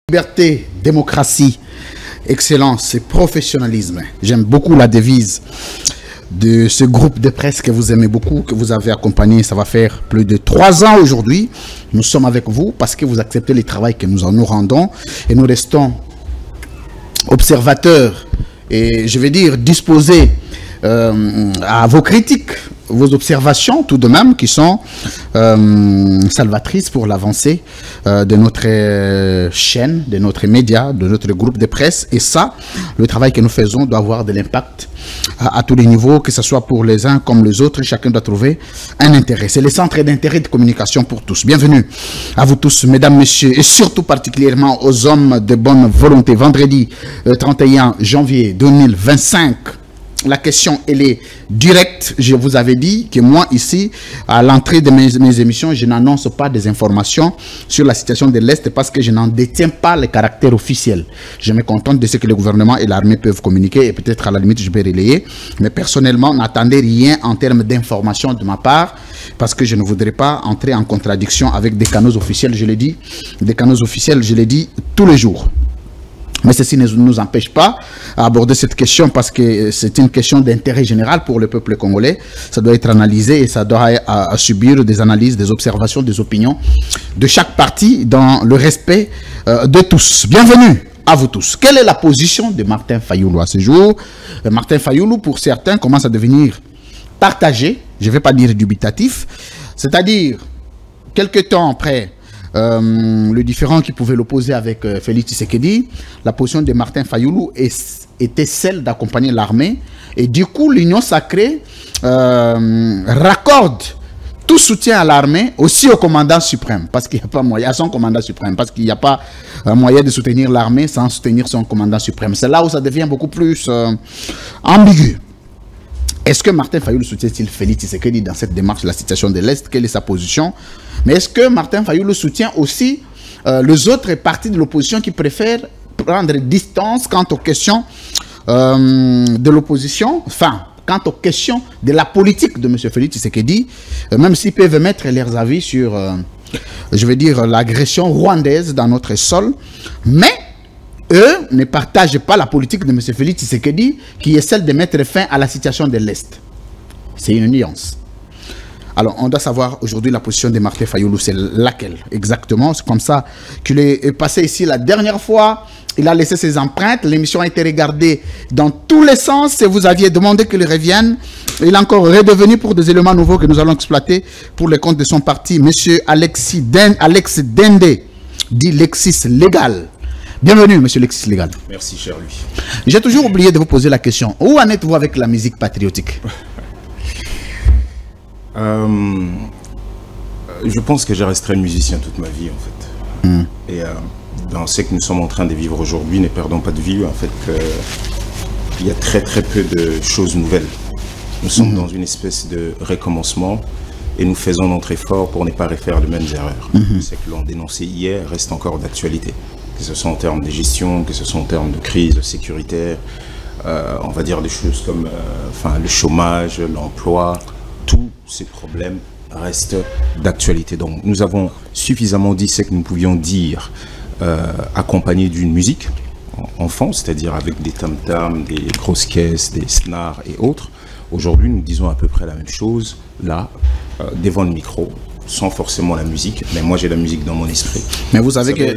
Liberté, démocratie, excellence et professionnalisme. J'aime beaucoup la devise de ce groupe de presse que vous aimez beaucoup, que vous avez accompagné. Ça va faire plus de 3 ans aujourd'hui. Nous sommes avec vous parce que vous acceptez le travail que nous rendons et nous restons observateurs et je vais dire disposés à vos critiques, vos observations tout de même qui sont salvatrices pour l'avancée de notre chaîne, de notre média, de notre groupe de presse. Et ça, le travail que nous faisons doit avoir de l'impact à tous les niveaux, que ce soit pour les uns comme les autres. Chacun doit trouver un intérêt. C'est le centre d'intérêt de communication pour tous. Bienvenue à vous tous, mesdames, messieurs, et surtout particulièrement aux hommes de bonne volonté. Vendredi 31 janvier 2025. La question, elle est directe. Je vous avais dit que moi, ici, à l'entrée de mes émissions, je n'annonce pas des informations sur la situation de l'Est parce que je n'en détiens pas le caractère officiel. Je me contente de ce que le gouvernement et l'armée peuvent communiquer et peut-être à la limite, je peux relayer. Mais personnellement, n'attendez rien en termes d'informations de ma part parce que je ne voudrais pas entrer en contradiction avec des canaux officiels, je l'ai dit. Des canaux officiels, je l'ai dit, tous les jours. Mais ceci ne nous empêche pas à aborder cette question parce que c'est une question d'intérêt général pour le peuple congolais. Ça doit être analysé et ça doit subir des analyses, des observations, des opinions de chaque parti dans le respect de tous. Bienvenue à vous tous. Quelle est la position de Martin Fayulu à ce jour? Martin Fayulu, pour certains, commence à devenir partagé, je ne vais pas dire dubitatif, c'est-à-dire quelques temps après le différend qui pouvait l'opposer avec Félix Tshisekedi, la position de Martin Fayulu était celle d'accompagner l'armée et du coup l'Union sacrée raccorde tout soutien à l'armée, aussi au commandant suprême, parce qu'il n'y a pas moyen, à son commandant suprême, parce qu'il n'y a pas moyen de soutenir l'armée sans soutenir son commandant suprême. C'est là où ça devient beaucoup plus ambigu. Est-ce que Martin Fayulu soutient-il Félix Tshisekedi dans cette démarche de la situation de l'Est? Quelle est sa position? Mais est-ce que Martin Fayulu soutient aussi les autres partis de l'opposition qui préfèrent prendre distance quant aux questions de l'opposition, enfin, quant aux questions de la politique de M. Félix Tshisekedi, même s'ils peuvent mettre leurs avis sur, je vais dire, l'agression rwandaise dans notre sol, mais eux ne partagent pas la politique de M. Félix Tshisekedi qui est celle de mettre fin à la situation de l'Est. C'est une nuance. Alors, on doit savoir aujourd'hui la position de Martin Fayulu, c'est laquelle exactement. C'est comme ça qu'il est passé ici la dernière fois. Il a laissé ses empreintes. L'émission a été regardée dans tous les sens. Et vous aviez demandé qu'il revienne. Il est encore redevenu pour des éléments nouveaux que nous allons exploiter pour le compte de son parti. Monsieur Alex Dende, dit Lexis Légal. Bienvenue, monsieur Lexis Légal. Merci, cher lui. J'ai toujours oublié de vous poser la question. Où en êtes-vous avec la musique patriotique? Je pense que je resterai musicien toute ma vie, en fait. Et dans ce que nous sommes en train de vivre aujourd'hui, ne perdons pas de vue, en fait, qu'il y a très très peu de choses nouvelles. Nous sommes dans une espèce de recommencement et nous faisons notre effort pour ne pas refaire les mêmes erreurs. Ce que l'on dénonçait hier reste encore d'actualité. Que ce soit en termes de gestion, que ce soit en termes de crise sécuritaire, on va dire des choses comme le chômage, l'emploi, tous ces problèmes restent d'actualité. Donc nous avons suffisamment dit ce que nous pouvions dire accompagné d'une musique en fond, c'est-à-dire avec des tam-tams, des grosses caisses, des snars et autres. Aujourd'hui, nous disons à peu près la même chose, là, devant le micro, sans forcément la musique, mais moi j'ai la musique dans mon esprit. Mais vous savez que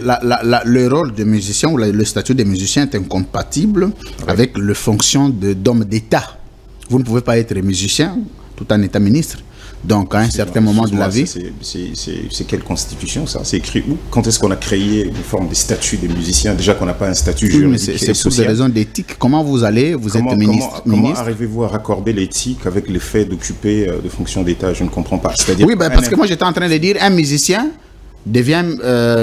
le rôle de musicien ou le statut de musicien est incompatible avec la fonction d'homme d'État. Vous ne pouvez pas être musicien tout en état ministre. Donc, à un certain moment de la vie... C'est quelle constitution, ça? C'est écrit où? Quand est-ce qu'on a créé une forme de statut des musiciens? Déjà qu'on n'a pas un statut juridique. C'est pour des raisons d'éthique. Comment vous allez? Vous êtes ministre. Comment arrivez-vous à raccorder l'éthique avec le fait d'occuper de fonctions d'État? Je ne comprends pas. Oui, parce que moi j'étais en train de dire, un musicien devient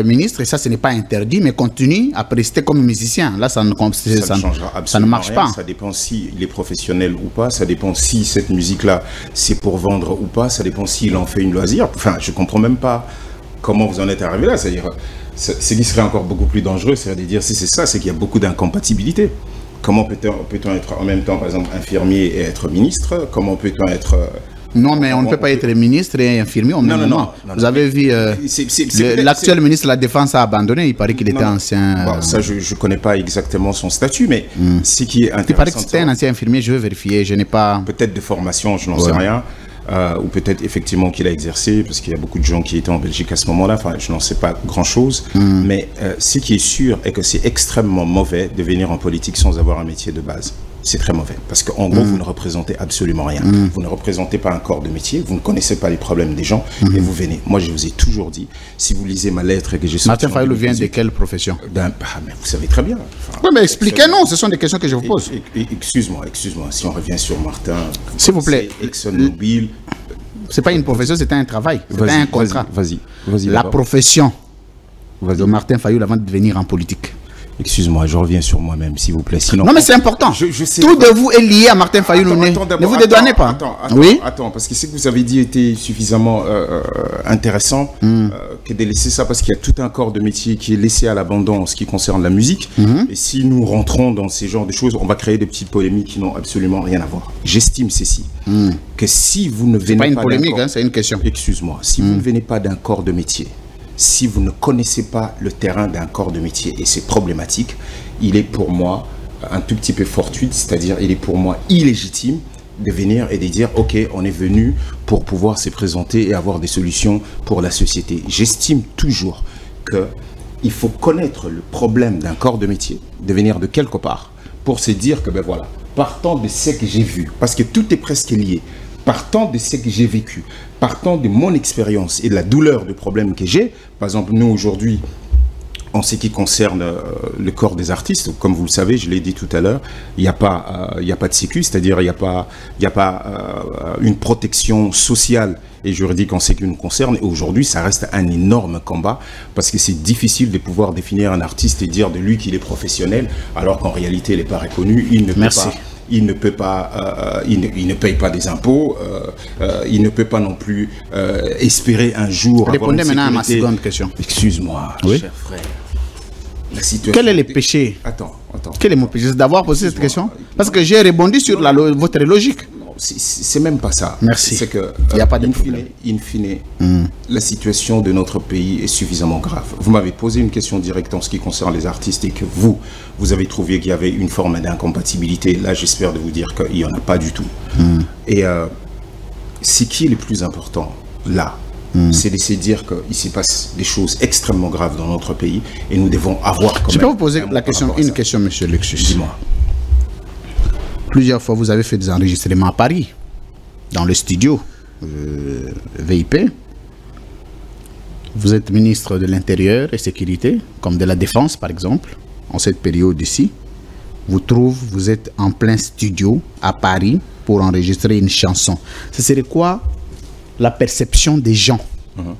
ministre, et ça ce n'est pas interdit, mais continue à rester comme musicien. Là, ça ne marche pas. Ça dépend s'il est professionnel ou pas, ça dépend si cette musique-là, c'est pour vendre ou pas, ça dépend s'il en fait une loisir. Enfin, je ne comprends même pas comment vous en êtes arrivé là. C'est-à-dire, ce qui serait encore beaucoup plus dangereux, c'est de dire si c'est ça, c'est qu'il y a beaucoup d'incompatibilité. Comment peut-on être en même temps, par exemple, infirmier et être ministre? Comment peut-on être Non, mais on ne peut pas être ministre et infirmier au même moment. Vous avez vu, l'actuel ministre de la Défense a abandonné. Il paraît qu'il était ancien... Bon, ça, je ne connais pas exactement son statut, mais ce qui est intéressant... Il paraît que c'était un ancien infirmier, je veux vérifier, je n'ai pas... Peut-être de formation, je n'en sais rien. Ou peut-être effectivement qu'il a exercé, parce qu'il y a beaucoup de gens qui étaient en Belgique à ce moment-là, enfin je n'en sais pas grand-chose, mais ce qui est sûr est que c'est extrêmement mauvais de venir en politique sans avoir un métier de base. C'est très mauvais, parce qu'en gros, vous ne représentez absolument rien. Vous ne représentez pas un corps de métier, vous ne connaissez pas les problèmes des gens, et vous venez. Moi, je vous ai toujours dit, si vous lisez ma lettre et que j'ai... Martin Fayoulou vient de quelle profession? Mais vous savez très bien. Oui, mais expliquez-nous, ce sont des questions que je vous pose. Excuse-moi, si on revient sur Martin... S'il vous plaît. ExxonMobil... C'est pas une profession, c'est un travail, c'est un contrat. Vas-y. La profession de Martin Fayoulou avant de venir en politique. Excuse-moi, je reviens sur moi-même, s'il vous plaît. Sinon, non, mais c'est important. Je sais tout de vous est lié à Martin Fayoulou. Ne vous dédouanez pas. Attends, parce que ce que vous avez dit était suffisamment intéressant que de laisser ça, parce qu'il y a tout un corps de métier qui est laissé à l'abandon en ce qui concerne la musique. Et si nous rentrons dans ces genres de choses, on va créer des petites polémiques qui n'ont absolument rien à voir. J'estime ceci, que si vous ne venez pas... C'est pas une polémique, c'est une question. Excuse-moi, si vous ne venez pas d'un corps de métier, si vous ne connaissez pas le terrain d'un corps de métier, et c'est problématique, il est pour moi un tout petit peu fortuit, c'est-à-dire il est pour moi illégitime de venir et de dire ok, on est venu pour pouvoir se présenter et avoir des solutions pour la société. J'estime toujours qu'il faut connaître le problème d'un corps de métier, de venir de quelque part, pour se dire que ben voilà, partant de ce que j'ai vu, parce que tout est presque lié, partant de ce que j'ai vécu, partant de mon expérience et de la douleur de problème que j'ai, par exemple, nous aujourd'hui, en ce qui concerne le corps des artistes, comme vous le savez, je l'ai dit tout à l'heure, il n'y a pas de sécu, c'est-à-dire il n'y a pas une protection sociale et juridique en ce qui nous concerne. Et aujourd'hui, ça reste un énorme combat parce que c'est difficile de pouvoir définir un artiste et dire de lui qu'il est professionnel, alors qu'en réalité, il n'est pas reconnu, il ne peut pas... Il ne peut pas, il ne paye pas des impôts, il ne peut pas non plus espérer un jour. Répondez maintenant à ma seconde question. Excuse-moi, cher frère. La situation... Quel est le péché? Attends. Quel est mon péché? C'est d'avoir posé cette question? Parce que j'ai rebondi sur votre logique. C'est même pas ça. Merci. C'est que, il n'y a pas de in fine, la situation de notre pays est suffisamment grave. Vous m'avez posé une question directe en ce qui concerne les artistes et que vous avez trouvé qu'il y avait une forme d'incompatibilité. Là, j'espère de vous dire qu'il n'y en a pas du tout. Et ce qui est le plus important, là, c'est de se dire qu'il se passe des choses extrêmement graves dans notre pays et nous devons avoir... Je peux vous poser une question, monsieur Luxus. Dis-moi. Plusieurs fois, vous avez fait des enregistrements à Paris, dans le studio VIP. Vous êtes ministre de l'Intérieur et Sécurité, comme de la Défense, par exemple, en cette période ici. Vous êtes en plein studio à Paris pour enregistrer une chanson. Ce serait quoi la perception des gens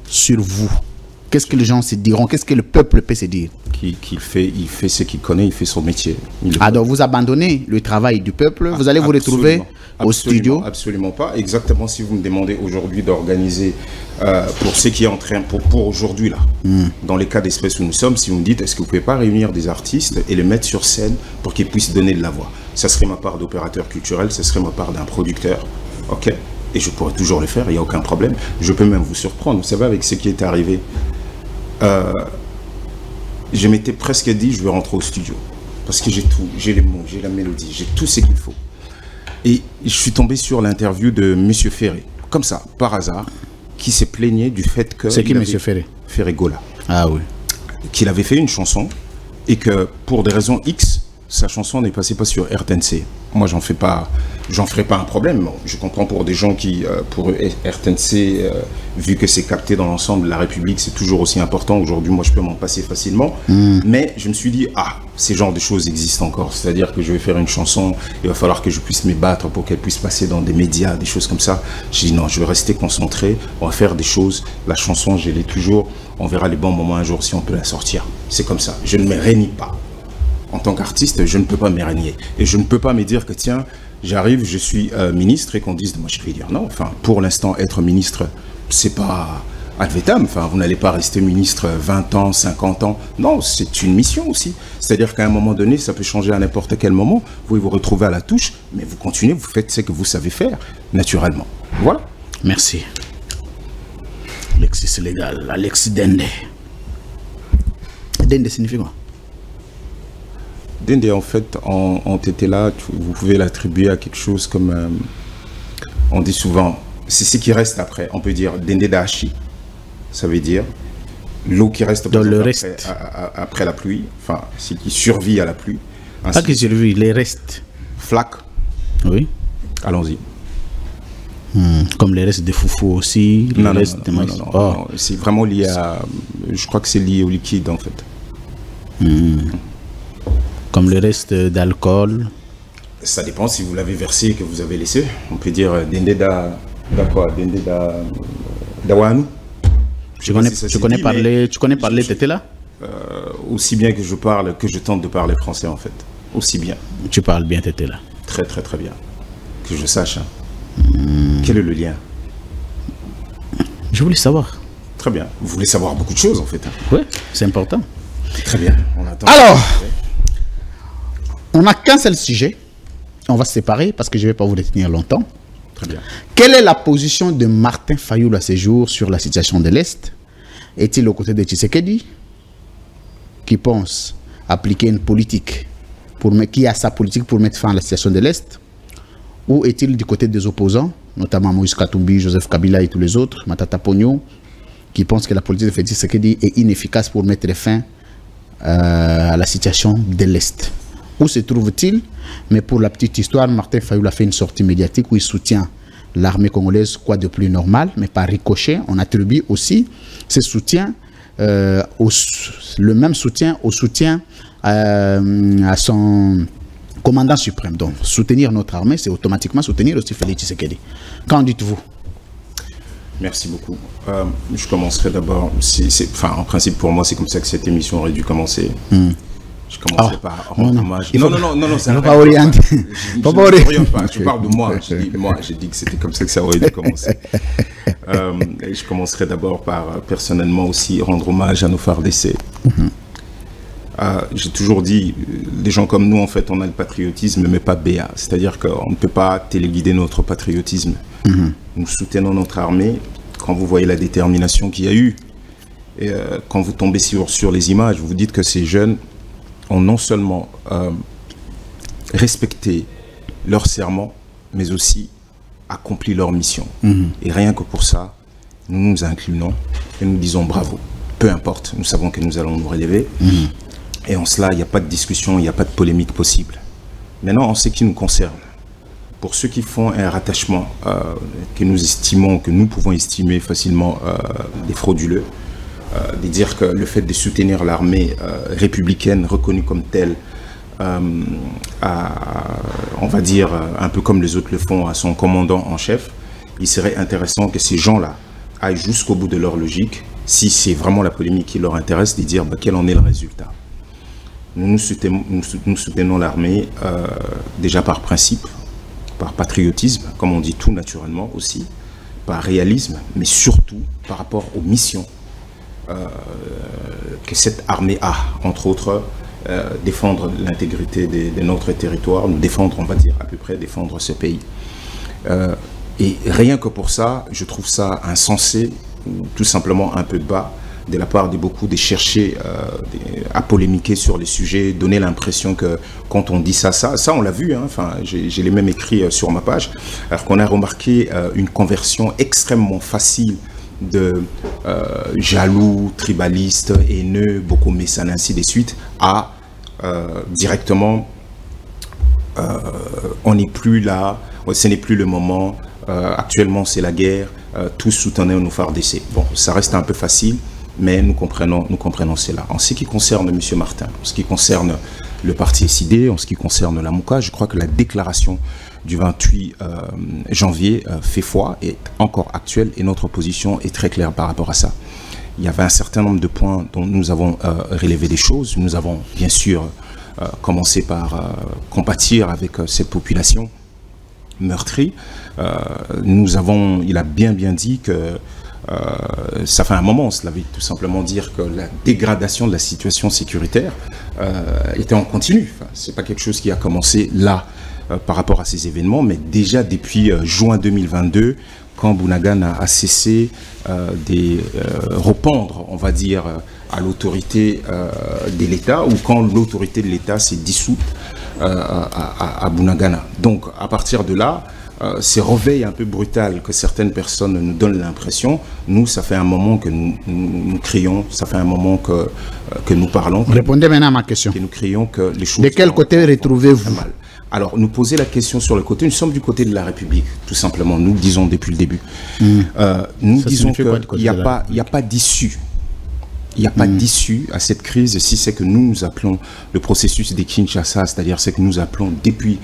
sur vous? Qu'est-ce que les gens se diront? Qu'est-ce que le peuple peut se dire? Il fait ce qu'il connaît, il fait son métier. Donc vous abandonnez le travail du peuple, vous allez vous retrouver au studio? Absolument pas. Exactement, si vous me demandez aujourd'hui d'organiser pour ce qui est en train, pour aujourd'hui là, dans les cas d'espèce où nous sommes, si vous me dites est-ce que vous ne pouvez pas réunir des artistes et les mettre sur scène pour qu'ils puissent donner de la voix? Ça serait ma part d'opérateur culturel, ça serait ma part d'un producteur. Ok. Et je pourrais toujours le faire, il n'y a aucun problème. Je peux même vous surprendre. Vous savez, avec ce qui est arrivé, je m'étais presque dit, je vais rentrer au studio. Parce que j'ai tout, j'ai les mots, j'ai la mélodie, j'ai tout ce qu'il faut. Et je suis tombé sur l'interview de M. Ferré, comme ça, par hasard, qui s'est plaigné du fait que... C'est qui M. Ferré? Ferré Gola. Ah oui. Qu'il avait fait une chanson et que pour des raisons X, sa chanson n'est passée pas sur RTNC. Moi, j'en ferai pas un problème. Je comprends pour des gens qui, pour RTNC, vu que c'est capté dans l'ensemble de la République, c'est toujours aussi important. Aujourd'hui, moi, je peux m'en passer facilement. Mais je me suis dit, ces genres de choses existent encore. C'est-à-dire que je vais faire une chanson, il va falloir que je puisse me battre pour qu'elle puisse passer dans des médias, des choses comme ça. J'ai dit non, je vais rester concentré, on va faire des choses. La chanson, je l'ai toujours. On verra les bons moments un jour si on peut la sortir. C'est comme ça. Je ne me réunis pas. En tant qu'artiste, je ne peux pas me régner. Et je ne peux pas me dire que tiens, j'arrive, je suis ministre et qu'on dise, moi je vais dire non. Enfin, pour l'instant, être ministre, c'est pas ad vitam. Enfin, vous n'allez pas rester ministre 20 ans, 50 ans. Non, c'est une mission aussi. C'est-à-dire qu'à un moment donné, ça peut changer à n'importe quel moment. Vous pouvez vous retrouver à la touche, mais vous continuez, vous faites ce que vous savez faire, naturellement. Voilà. Merci. Alexis Légal, Alexis Dende. Dende signifie quoi? Dende, en fait, en Tétéla, vous pouvez l'attribuer à quelque chose comme... on dit souvent, c'est ce qui reste après. On peut dire Dende Dashi. Ça veut dire l'eau qui reste dans le après, reste. Après la pluie. Enfin, ce qui survit à la pluie. Pas qui survit, les restes. Flaque. Oui. Allons-y. Comme les restes de foufou aussi. Non, non, restes non, de non, non. C'est vraiment lié à... Je crois que c'est lié au liquide, en fait. Comme le reste d'alcool. Ça dépend si vous l'avez versé et que vous avez laissé. On peut dire Dende da quoi? Dende da Wanu. Tu connais parler Tétéla? Aussi bien que je parle, que je tente de parler français, en fait. Aussi bien. Tu parles bien Tétéla? Très, très, très bien. Que je sache. Hein. Quel est le lien? Je voulais savoir. Très bien. Vous voulez savoir beaucoup de choses, en fait. Hein. Oui, c'est important. Très bien. On attend. Alors, on n'a qu'un seul sujet. On va se séparer parce que je ne vais pas vous retenir longtemps. Très bien. Quelle est la position de Martin Fayulu à ce jour sur la situation de l'Est? Est-il aux côtés de Tshisekedi, qui pense appliquer une politique, qui a sa politique pour mettre fin à la situation de l'Est? Ou est-il du côté des opposants, notamment Moïse Katumbi, Joseph Kabila et tous les autres, Matata Pogno, qui pensent que la politique de Félix Tshisekedi est inefficace pour mettre fin à la situation de l'Est? Où se trouve-t-il? Mais pour la petite histoire, Martin Fayulu a fait une sortie médiatique où il soutient l'armée congolaise, quoi de plus normal, mais par ricochet, on attribue aussi ce soutien, le même soutien au soutien à son commandant suprême. Donc, soutenir notre armée, c'est automatiquement soutenir aussi Félix Tshisekedi. Qu'en dites-vous? Merci beaucoup. Je commencerai d'abord, en principe pour moi, c'est comme ça que cette émission aurait dû commencer. Je commencerai par rendre hommage. Non, ça ne va pas orienter. Je parle de moi. J'ai dit que c'était comme ça que ça aurait dû commencer. Je commencerai d'abord par, personnellement aussi, rendre hommage à nos phares d'essai. J'ai toujours dit, les gens comme nous, en fait, on a le patriotisme, mais pas BA. C'est-à-dire qu'on ne peut pas téléguider notre patriotisme. Nous soutenons notre armée. Quand vous voyez la détermination qu'il y a eu, et quand vous tombez sur les images, vous vous dites que ces jeunes ont non seulement respecté leur serment, mais aussi accompli leur mission. Et rien que pour ça, nous nous inclinons et nous disons bravo. Peu importe, nous savons que nous allons nous relever. Et en cela, il n'y a pas de discussion, il n'y a pas de polémique possible. Maintenant, en ce qui nous concerne, pour ceux qui font un rattachement que nous pouvons estimer facilement des frauduleux, de dire que le fait de soutenir l'armée républicaine reconnue comme telle, on va dire un peu comme les autres le font à son commandant en chef, il serait intéressant que ces gens-là aillent jusqu'au bout de leur logique, si c'est vraiment la polémique qui leur intéresse, de dire quel en est le résultat. Nous soutenons l'armée déjà par principe, par patriotisme, comme on dit tout naturellement aussi, par réalisme, mais surtout par rapport aux missions que cette armée a, entre autres, défendre l'intégrité de notre territoire, nous défendre, on va dire à peu près, défendre ce pays. Et rien que pour ça, je trouve ça insensé, ou tout simplement un peu bas, de la part de beaucoup de chercher à polémiquer sur les sujets, donner l'impression que quand on dit ça on l'a vu, hein, enfin, j'ai les mêmes écrits sur ma page, alors qu'on a remarqué une conversion extrêmement facile de jaloux, tribalistes, haineux, beaucoup messages, ainsi de suite, à directement on n'est plus là, ce n'est plus le moment, actuellement c'est la guerre, tous soutenons nos phares d'essai. Bon, ça reste un peu facile, mais nous comprenons cela. En ce qui concerne M. Martin, en ce qui concerne le parti SID, en ce qui concerne la MOUCA, je crois que la déclaration du 28 janvier fait foi, est encore actuelle, et notre position est très claire par rapport à ça. Il y avait un certain nombre de points dont nous avons relevé des choses. Nous avons bien sûr commencé par compatir avec cette population meurtrie. Il a bien dit que ça fait un moment, cela veut tout simplement dire que la dégradation de la situation sécuritaire était en continu. Enfin, c'est pas quelque chose qui a commencé là par rapport à ces événements, mais déjà depuis juin 2022, quand Bunagana a cessé de répondre, on va dire, à l'autorité de l'État, ou quand l'autorité de l'État s'est dissoute à Bunagana. Donc, à partir de là, ces réveils un peu brutal que certaines personnes nous donnent l'impression, nous, ça fait un moment que nous crions, ça fait un moment que nous parlons. Répondez maintenant à ma question. Que nous crions que les choses... De quel côté retrouvez-vous? Alors, nous poser la question sur le côté, nous sommes du côté de la République, tout simplement, nous le disons depuis le début. Nous disons qu'il n'y a pas d'issue. Il n'y a pas d'issue à cette crise si c'est que nous appelons le processus des Kinshasa, c'est-à-dire c'est que nous appelons depuis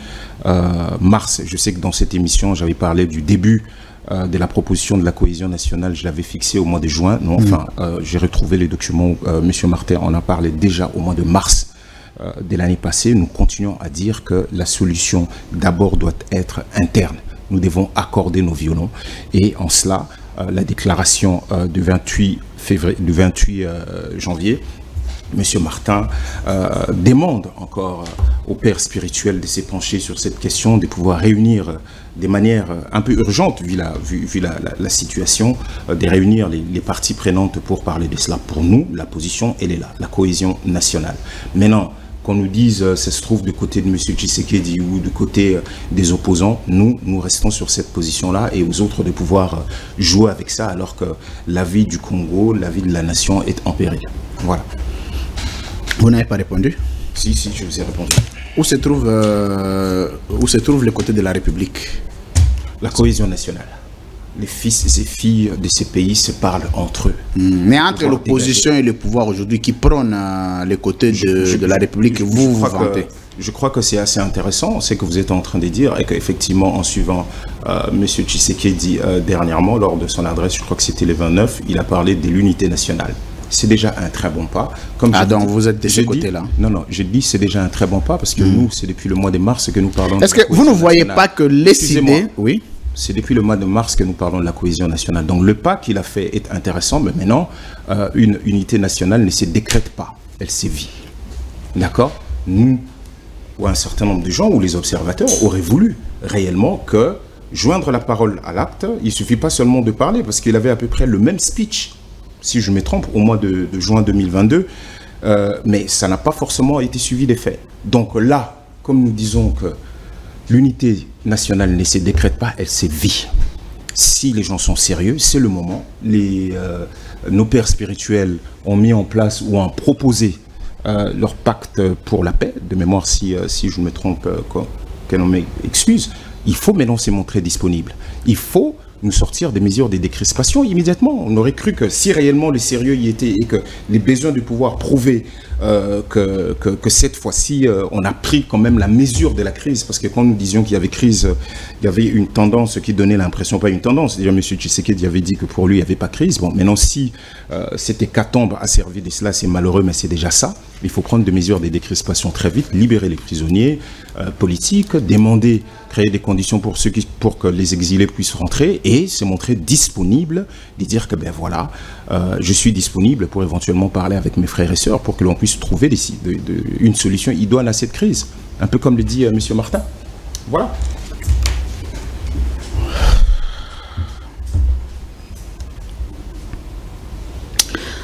mars. Je sais que dans cette émission, j'avais parlé du début de la proposition de la cohésion nationale, je l'avais fixé au mois de juin. Non, enfin, j'ai retrouvé les documents où M. Martin en a parlé déjà au mois de mars de l'année passée. Nous continuons à dire que la solution d'abord doit être interne. Nous devons accorder nos violons et en cela, la déclaration du 28 janvier, M. Martin demande encore au père spirituel de s'épancher sur cette question, de pouvoir réunir de manière un peu urgente, vu la situation, de réunir les parties prenantes pour parler de cela. Pour nous, la position, elle est là, la cohésion nationale. Maintenant, qu'on nous dise ça se trouve du côté de M. Tshisekedi ou du côté des opposants, nous restons sur cette position-là et aux autres de pouvoir jouer avec ça alors que la vie du Congo, la vie de la nation est en péril. Voilà. Vous n'avez pas répondu? Si, je vous ai répondu. Où se trouve le côté de la République? La cohésion nationale. Les fils et filles de ces pays se parlent entre eux. Mais entre l'opposition et le pouvoir aujourd'hui qui prône les côtés de la République, vous vantez. Je crois que c'est assez intéressant, c'est que vous êtes en train de dire, et qu'effectivement, en suivant M. Tshisekedi dernièrement, lors de son adresse, je crois que c'était le 29, il a parlé de l'unité nationale. C'est déjà un très bon pas. Comme donc vous êtes de ce côté-là? Non, je dis c'est déjà un très bon pas parce que nous, c'est depuis le mois de mars que nous parlons. Est-ce que vous ne voyez pas que les idées... Oui. C'est depuis le mois de mars que nous parlons de la cohésion nationale. Donc le pas qu'il a fait est intéressant, mais maintenant, une unité nationale ne se décrète pas, elle se vit. D'accord? Nous, ou un certain nombre de gens, ou les observateurs, auraient voulu réellement que joindre la parole à l'acte, il ne suffit pas seulement de parler, parce qu'il avait à peu près le même speech, si je me trompe, au mois de juin 2022, mais ça n'a pas forcément été suivi des faits. Donc là, comme nous disons que l'unité nationale ne se décrète pas, elle se vit. Si les gens sont sérieux, c'est le moment. Nos pères spirituels ont mis en place ou ont proposé leur pacte pour la paix. De mémoire, si je me trompe, qu'elle en m'excuse, il faut maintenant se montrer disponible. Il faut nous sortir des mesures de décrispation immédiatement. On aurait cru que si réellement le sérieux y était et que les besoins de pouvoir prouver que cette fois-ci, on a pris quand même la mesure de la crise, parce que quand nous disions qu'il y avait crise, il y avait une tendance qui donnait l'impression, pas une tendance, c'est-à-dire M. Tshisekedi avait dit que pour lui, il n'y avait pas crise. Bon, maintenant, si cette hécatombe a servi de cela, c'est malheureux, mais c'est déjà ça. Il faut prendre des mesures de décrispation très vite, libérer les prisonniers politiques, demander, créer des conditions pour que les exilés puissent rentrer et se montrer disponible, de dire que ben voilà, je suis disponible pour éventuellement parler avec mes frères et sœurs pour que l'on puisse trouver une solution idoine à cette crise. Un peu comme le dit M. Martin. Voilà.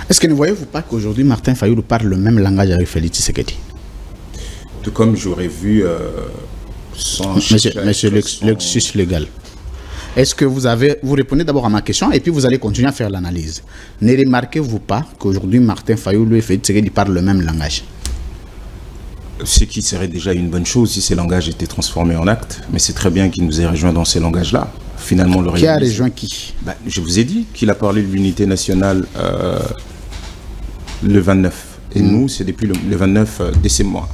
Est-ce que ne voyez-vous pas qu'aujourd'hui Martin Fayulu parle le même langage avec Félix Tshisekedi? Tout comme j'aurais vu Monsieur l'excuse légal. Est-ce que vous répondez d'abord à ma question et puis vous allez continuer à faire l'analyse. Ne remarquez-vous pas qu'aujourd'hui Martin Fayulu et Félix Tshisekedi parlent le même langage? Ce qui serait déjà une bonne chose si ces langages étaient transformés en actes, mais c'est très bien qu'il nous ait rejoint dans ces langages-là. Finalement, qui a rejoint qui? Je vous ai dit qu'il a parlé de l'unité nationale le 29. Et nous, c'est depuis le 29 de ces mois.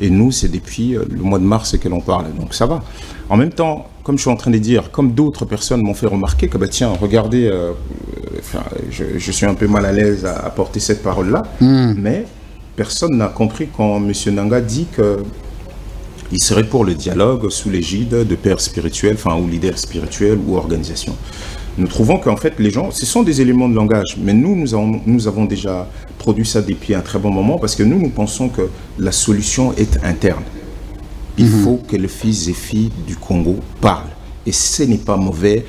Et nous, c'est depuis le mois de mars que l'on parle. Donc ça va. En même temps, comme je suis en train de dire, comme d'autres personnes m'ont fait remarquer que, bah, tiens, regardez, je suis un peu mal à l'aise à porter cette parole-là, mais personne n'a compris quand M. Nanga dit qu'il serait pour le dialogue sous l'égide de pères spirituels, ou leaders spirituels ou organisations. Nous trouvons qu'en fait, les gens, ce sont des éléments de langage, mais nous avons déjà produit ça depuis un très bon moment parce que nous pensons que la solution est interne. Il faut que les fils et filles du Congo parlent. Et ce n'est pas mauvais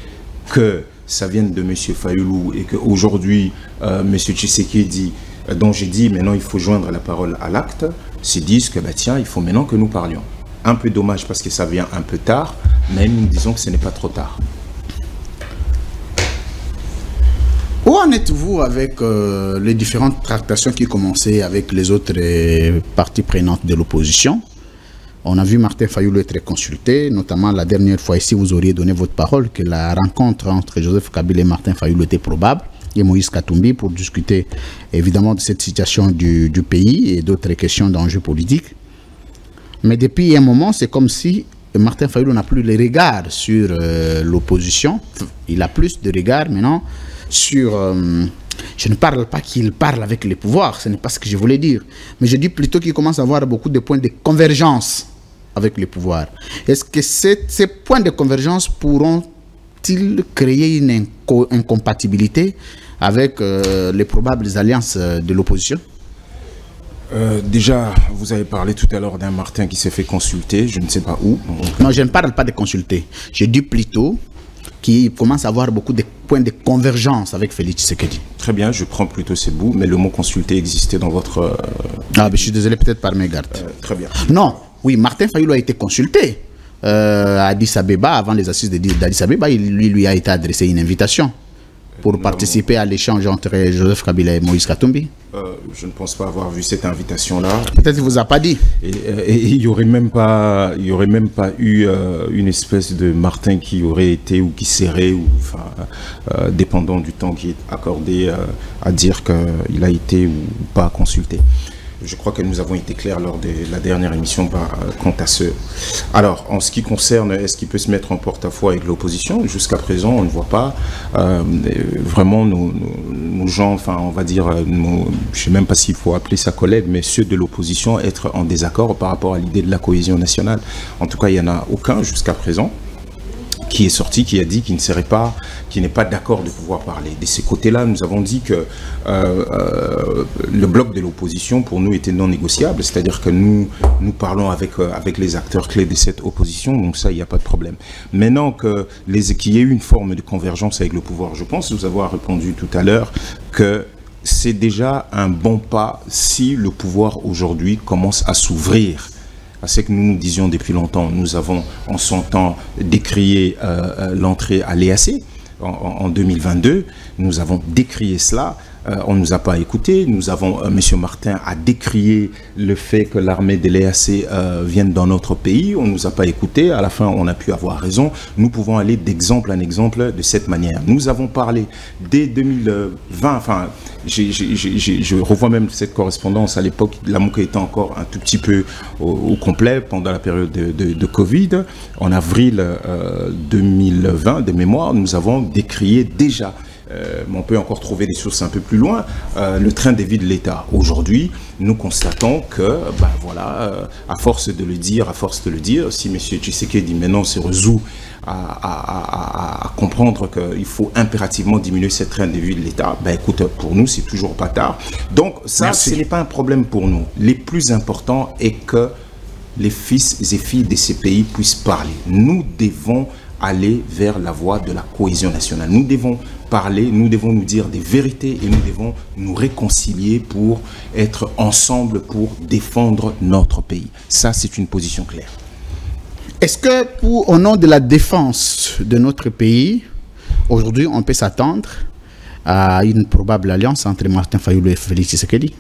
que ça vienne de M. Fayulu et qu'aujourd'hui, M. Tshisekedi, dont j'ai dit maintenant il faut joindre la parole à l'acte, se disent que tiens, il faut maintenant que nous parlions. Un peu dommage parce que ça vient un peu tard, mais nous disons que ce n'est pas trop tard. Où en êtes-vous avec les différentes tractations qui commençaient avec les autres parties prenantes de l'opposition? On a vu Martin Fayulu être consulté, notamment la dernière fois ici, vous auriez donné votre parole que la rencontre entre Joseph Kabila et Martin Fayulu était probable, et Moïse Katumbi, pour discuter évidemment de cette situation du pays et d'autres questions d'enjeux politiques. Mais depuis un moment, c'est comme si Martin Fayulu n'a plus le regard sur l'opposition. Il a plus de regard maintenant sur... je ne parle pas qu'il parle avec les pouvoirs, ce n'est pas ce que je voulais dire. Mais je dis plutôt qu'il commence à avoir beaucoup de points de convergence avec les pouvoirs. Est-ce que ces points de convergence pourront-ils créer une incompatibilité avec les probables alliances de l'opposition? Déjà, vous avez parlé tout à l'heure d'un Martin qui s'est fait consulter, je ne sais pas où. Non, je ne parle pas de consulter. Je dis plutôt qu'il commence à avoir beaucoup de points de convergence avec Félix Tshisekedi. Très bien, je prends plutôt ces bouts, mais le mot consulter existait dans votre... Ah, mais je suis désolé, peut-être par mégarde. Très bien. Non, oui, Martin Fayulu a été consulté à Addis Abeba, avant les assises d'Addis Abeba, lui a été adressé une invitation pour participer à l'échange entre Joseph Kabila et Moïse Katumbi. Je ne pense pas avoir vu cette invitation-là. Peut-être qu'il ne vous a pas dit. Et il n'y aurait même pas eu une espèce de Martin qui aurait été ou qui serait, ou, enfin, dépendant du temps qui est accordé à dire qu'il a été ou pas consulté. Je crois que nous avons été clairs lors de la dernière émission quant à ce. Alors, en ce qui concerne, est-ce qu'il peut se mettre en porte-à-faux avec l'opposition? Jusqu'à présent, on ne voit pas vraiment nos gens, enfin, on va dire, je ne sais même pas s'il faut appeler ça collègues, mais ceux de l'opposition être en désaccord par rapport à l'idée de la cohésion nationale. En tout cas, il n'y en a aucun jusqu'à présent qui est sorti, qui a dit qu'il ne serait pas, qui n'est pas d'accord de pouvoir parler. De ces côtés-là, nous avons dit que le bloc de l'opposition, pour nous, était non négociable, c'est-à-dire que nous parlons avec les acteurs clés de cette opposition, donc ça, il n'y a pas de problème. Maintenant qu'il y ait eu une forme de convergence avec le pouvoir, je pense nous avoir répondu tout à l'heure que c'est déjà un bon pas si le pouvoir aujourd'hui commence à s'ouvrir à ce que nous disions depuis longtemps. Nous avons en son temps décrié l'entrée à l'EAC en 2022. Nous avons décrié cela. On ne nous a pas écoutés. Nous avons, M. Martin a décrié le fait que l'armée de l'EAC vienne dans notre pays. On ne nous a pas écoutés. À la fin, on a pu avoir raison. Nous pouvons aller d'exemple en exemple de cette manière. Nous avons parlé dès 2020, enfin, je revois même cette correspondance à l'époque, la MOUCA était encore un tout petit peu au complet pendant la période de Covid. En avril 2020, de mémoire, nous avons décrié déjà, mais on peut encore trouver des sources un peu plus loin, le train de vie de l'État. Aujourd'hui, nous constatons que, voilà, à force de le dire, si M. Tshisekedi maintenant se résout à comprendre qu'il faut impérativement diminuer ce train de vie de l'État, écoute, pour nous, c'est toujours pas tard. Donc ça, merci. Ce n'est pas un problème pour nous. Le plus important est que les fils et filles de ces pays puissent parler. Nous devons aller vers la voie de la cohésion nationale. Nous devons parler, nous devons nous dire des vérités et nous devons nous réconcilier pour être ensemble pour défendre notre pays. Ça, c'est une position claire. Est-ce que, au nom de la défense de notre pays, aujourd'hui, on peut s'attendre à une probable alliance entre Martin Fayulu et Félix Tshisekedi?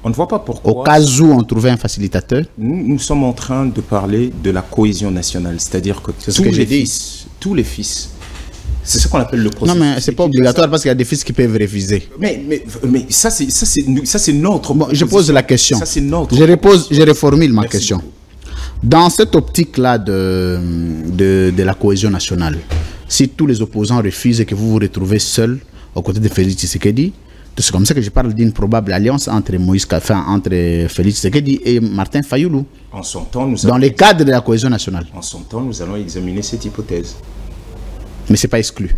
On ne voit pas pourquoi. Au cas où on trouvait un facilitateur? Nous sommes en train de parler de la cohésion nationale, c'est-à-dire que tous les fils, c'est ce qu'on appelle le processus. Non, mais c'est pas obligatoire parce qu'il y a des fils qui peuvent refuser. Mais ça, c'est notre... Bon, je pose la question. Ça, c'est notre... Je reformule ma question. Dans cette optique-là de la cohésion nationale, si tous les opposants refusent et que vous vous retrouvez seul aux côtés de Félix Tshisekedi, c'est comme ça que je parle d'une probable alliance entre Félix Tshisekedi et Martin Fayulu. En son temps, dans le cadre de la cohésion nationale. En son temps, nous allons examiner cette hypothèse. Mais ce n'est pas exclu.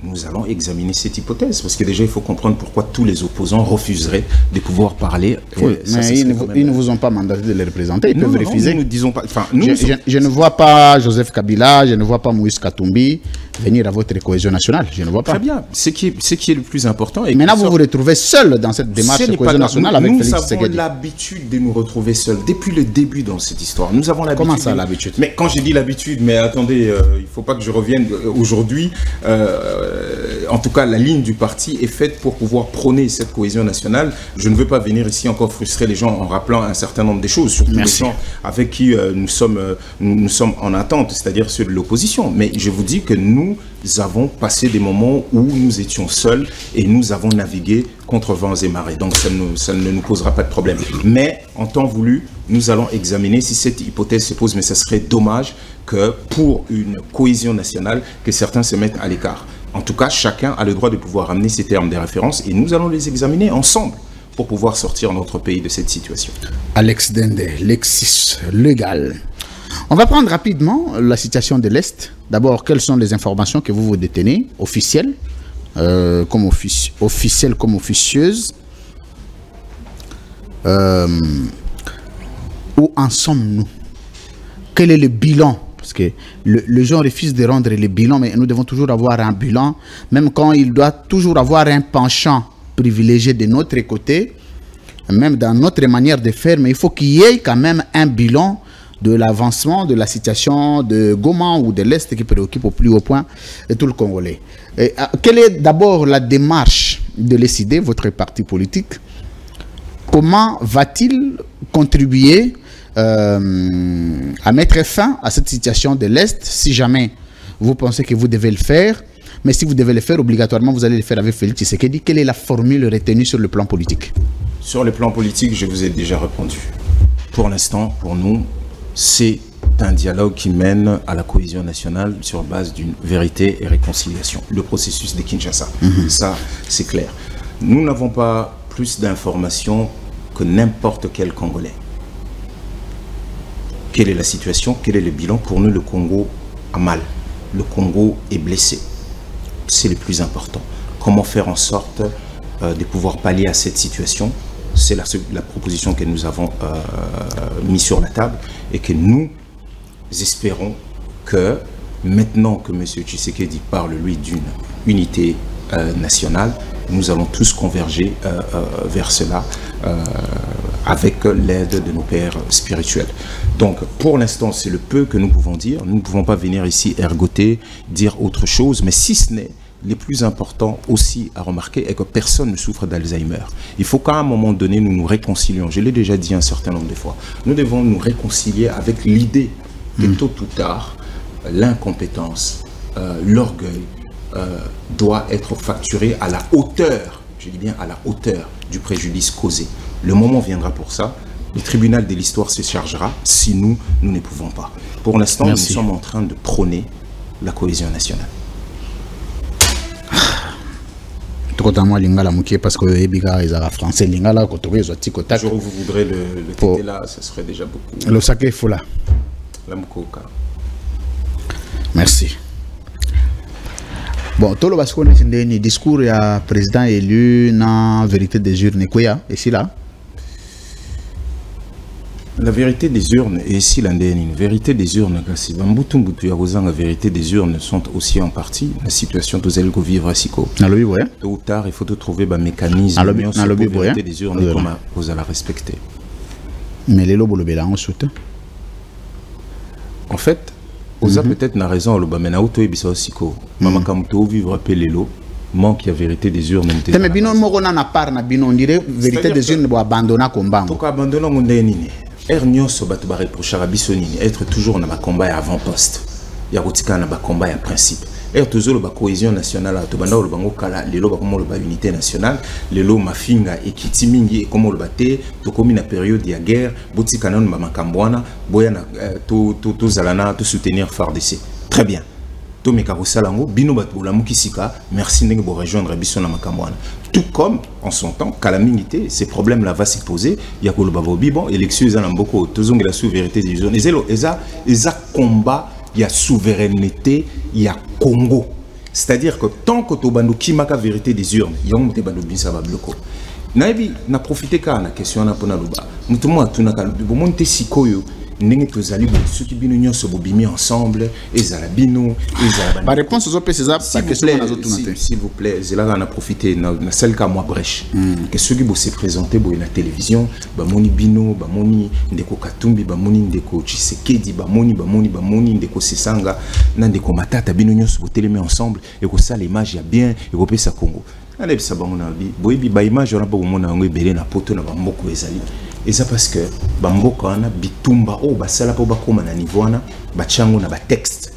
nous allons examiner cette hypothèse. Parce que déjà, il faut comprendre pourquoi tous les opposants refuseraient de pouvoir parler. Oui, mais ils ne vous ont pas mandaté de les représenter. Ils peuvent refuser. Nous ne disons pas. Je ne vois pas Joseph Kabila, je ne vois pas Moïse Katumbi venir à votre cohésion nationale. Je ne vois pas. Très bien. Ce qui est le plus important. Et maintenant, vous vous retrouvez seul dans cette démarche de cohésion nationale avec Félix Tshisekedi. Nous avons l'habitude de nous retrouver seuls depuis le début dans cette histoire. Nous avons l'habitude. Comment ça, l'habitude? Mais quand je dis l'habitude, mais attendez, il ne faut pas que je revienne aujourd'hui. En tout cas, la ligne du parti est faite pour pouvoir prôner cette cohésion nationale. Je ne veux pas venir ici encore frustrer les gens en rappelant un certain nombre de choses, surtout les gens avec qui nous sommes en attente, c'est-à-dire ceux de l'opposition. Mais je vous dis que nous avons passé des moments où nous étions seuls et nous avons navigué contre vents et marées. Donc ça ne nous posera pas de problème. Mais en temps voulu, nous allons examiner si cette hypothèse se pose, mais ça serait dommage que pour une cohésion nationale, que certains se mettent à l'écart. En tout cas, chacun a le droit de pouvoir amener ses termes de référence et nous allons les examiner ensemble pour pouvoir sortir notre pays de cette situation. Alex Dende, Lexis Légal. On va prendre rapidement la situation de l'Est. D'abord, quelles sont les informations que vous détenez, officielles, comme officieuses. Où en sommes-nous? Quel est le bilan? Parce que les gens refusent de rendre le bilan, mais nous devons toujours avoir un bilan, même quand il doit toujours avoir un penchant privilégié de notre côté, même dans notre manière de faire, mais il faut qu'il y ait quand même un bilan de l'avancement de la situation de Goma ou de l'Est qui préoccupe au plus haut point tout le Congolais. Et, quelle est d'abord la démarche de l'ESID, votre parti politique? Comment va-t-il contribuer à mettre fin à cette situation de l'Est, si jamais vous pensez que vous devez le faire? Mais si vous devez le faire, obligatoirement, vous allez le faire avec Félix Tshisekedi. Quelle est la formule retenue sur le plan politique? Sur le plan politique, je vous ai déjà répondu. Pour l'instant, pour nous, c'est un dialogue qui mène à la cohésion nationale sur base d'une vérité et réconciliation. Le processus de Kinshasa, ça, c'est clair. Nous n'avons pas plus d'informations que n'importe quel Congolais. Quelle est la situation? Quel est le bilan? Pour nous, le Congo a mal. Le Congo est blessé. C'est le plus important. Comment faire en sorte de pouvoir pallier à cette situation? C'est la proposition que nous avons mise sur la table et que nous espérons que maintenant que M. Tshisekedi parle, lui, d'une unité nationale, nous allons tous converger vers cela avec l'aide de nos pères spirituels. Donc, pour l'instant, c'est le peu que nous pouvons dire. Nous ne pouvons pas venir ici ergoter, dire autre chose, mais si ce n'est le plus important aussi à remarquer est que personne ne souffre d'Alzheimer. Il faut qu'à un moment donné, nous nous réconcilions. Je l'ai déjà dit un certain nombre de fois. Nous devons nous réconcilier avec l'idée que tôt ou tard, l'incompétence, l'orgueil doit être facturé à la hauteur, je dis bien à la hauteur du préjudice causé. Le moment viendra pour ça. Le tribunal de l'histoire se chargera si nous ne pouvons pas. Pour l'instant, nous sommes en train de prôner la cohésion nationale. Parce que français lingala je vous voudrais le tété là, ça serait déjà beaucoup. Le sacré fola. La mukoka. Merci. Bon, tout le basque on est un discours à président élu na vérité des urnes quoi ici là. La vérité des urnes est ici l'andéni. Vérité des urnes, kasi bambutumbutu ya kozanga vérité des urnes sont aussi en partie la situation de zelgo vivre à Siko. Tôt ou tard, il faut trouver un mécanisme pour vérité des urnes comme vous allez respecter. Mais les lobes le en soute. En fait, vous avez peut-être une raison le bamena auto ebisa Siko. Mama kamto vivre appelé l'élo. Manque la vérité des urnes. Mais binon morona na part na binon dirait vérité des urnes pour abandonner combat. Pourquoi abandonner on nini? Ernioso batu ba reprocher à bisonini être toujours dans ma combat avant poste. Ya rotika na ba combat ya principe. Toujours la cohésion nationale to banda lo bango kala lelo ba comme ba unité nationale, lelo mafinga ekiti mingi comme lo baté to komi na période ya guerre, botika na ba makambwana, boya na to zalana to soutenir FARDC. Très bien. To mekarosalango bino batu la mukisika, merci ndenge bo rejoindre biso na makambwana. Tout comme, en son temps, calamité, ces problèmes-là vont se poser. Il y a que bon, élection, il y a beaucoup, toujours la souveraineté des zones. Il y a combat, il y a souveraineté, il y a Congo. C'est-à-dire que tant que tu as la vérité des urnes, il y a un peu ça va bloquer. Na profité ka na question na pona loba. Mutumo atuna ka lobi monte sikoyo ndenge tozali bo soki bino nyonso bobimi ensemble ezala bino ezala ba réponse aux opé ça s'il vous plaît zela na profiter na celle ka moi brèche que ceux qui bo se présenter bo na télévision ba moni bino ba moni ndeko Katumbi ba moni ndeko Tshisekedi ba moni ndeko Sesanga na ndeko Matata bino nyonso bo télémer ensemble et que ça l'image ya bien et ko pesa Congo. Allez ça ba mona bi boyebi ba image on a pas mona ngo ebele na poto na ba mboko ezali. Et ça parce que bamboka wana bitumba o basala po bakoma na niveau wana bachango na ba texte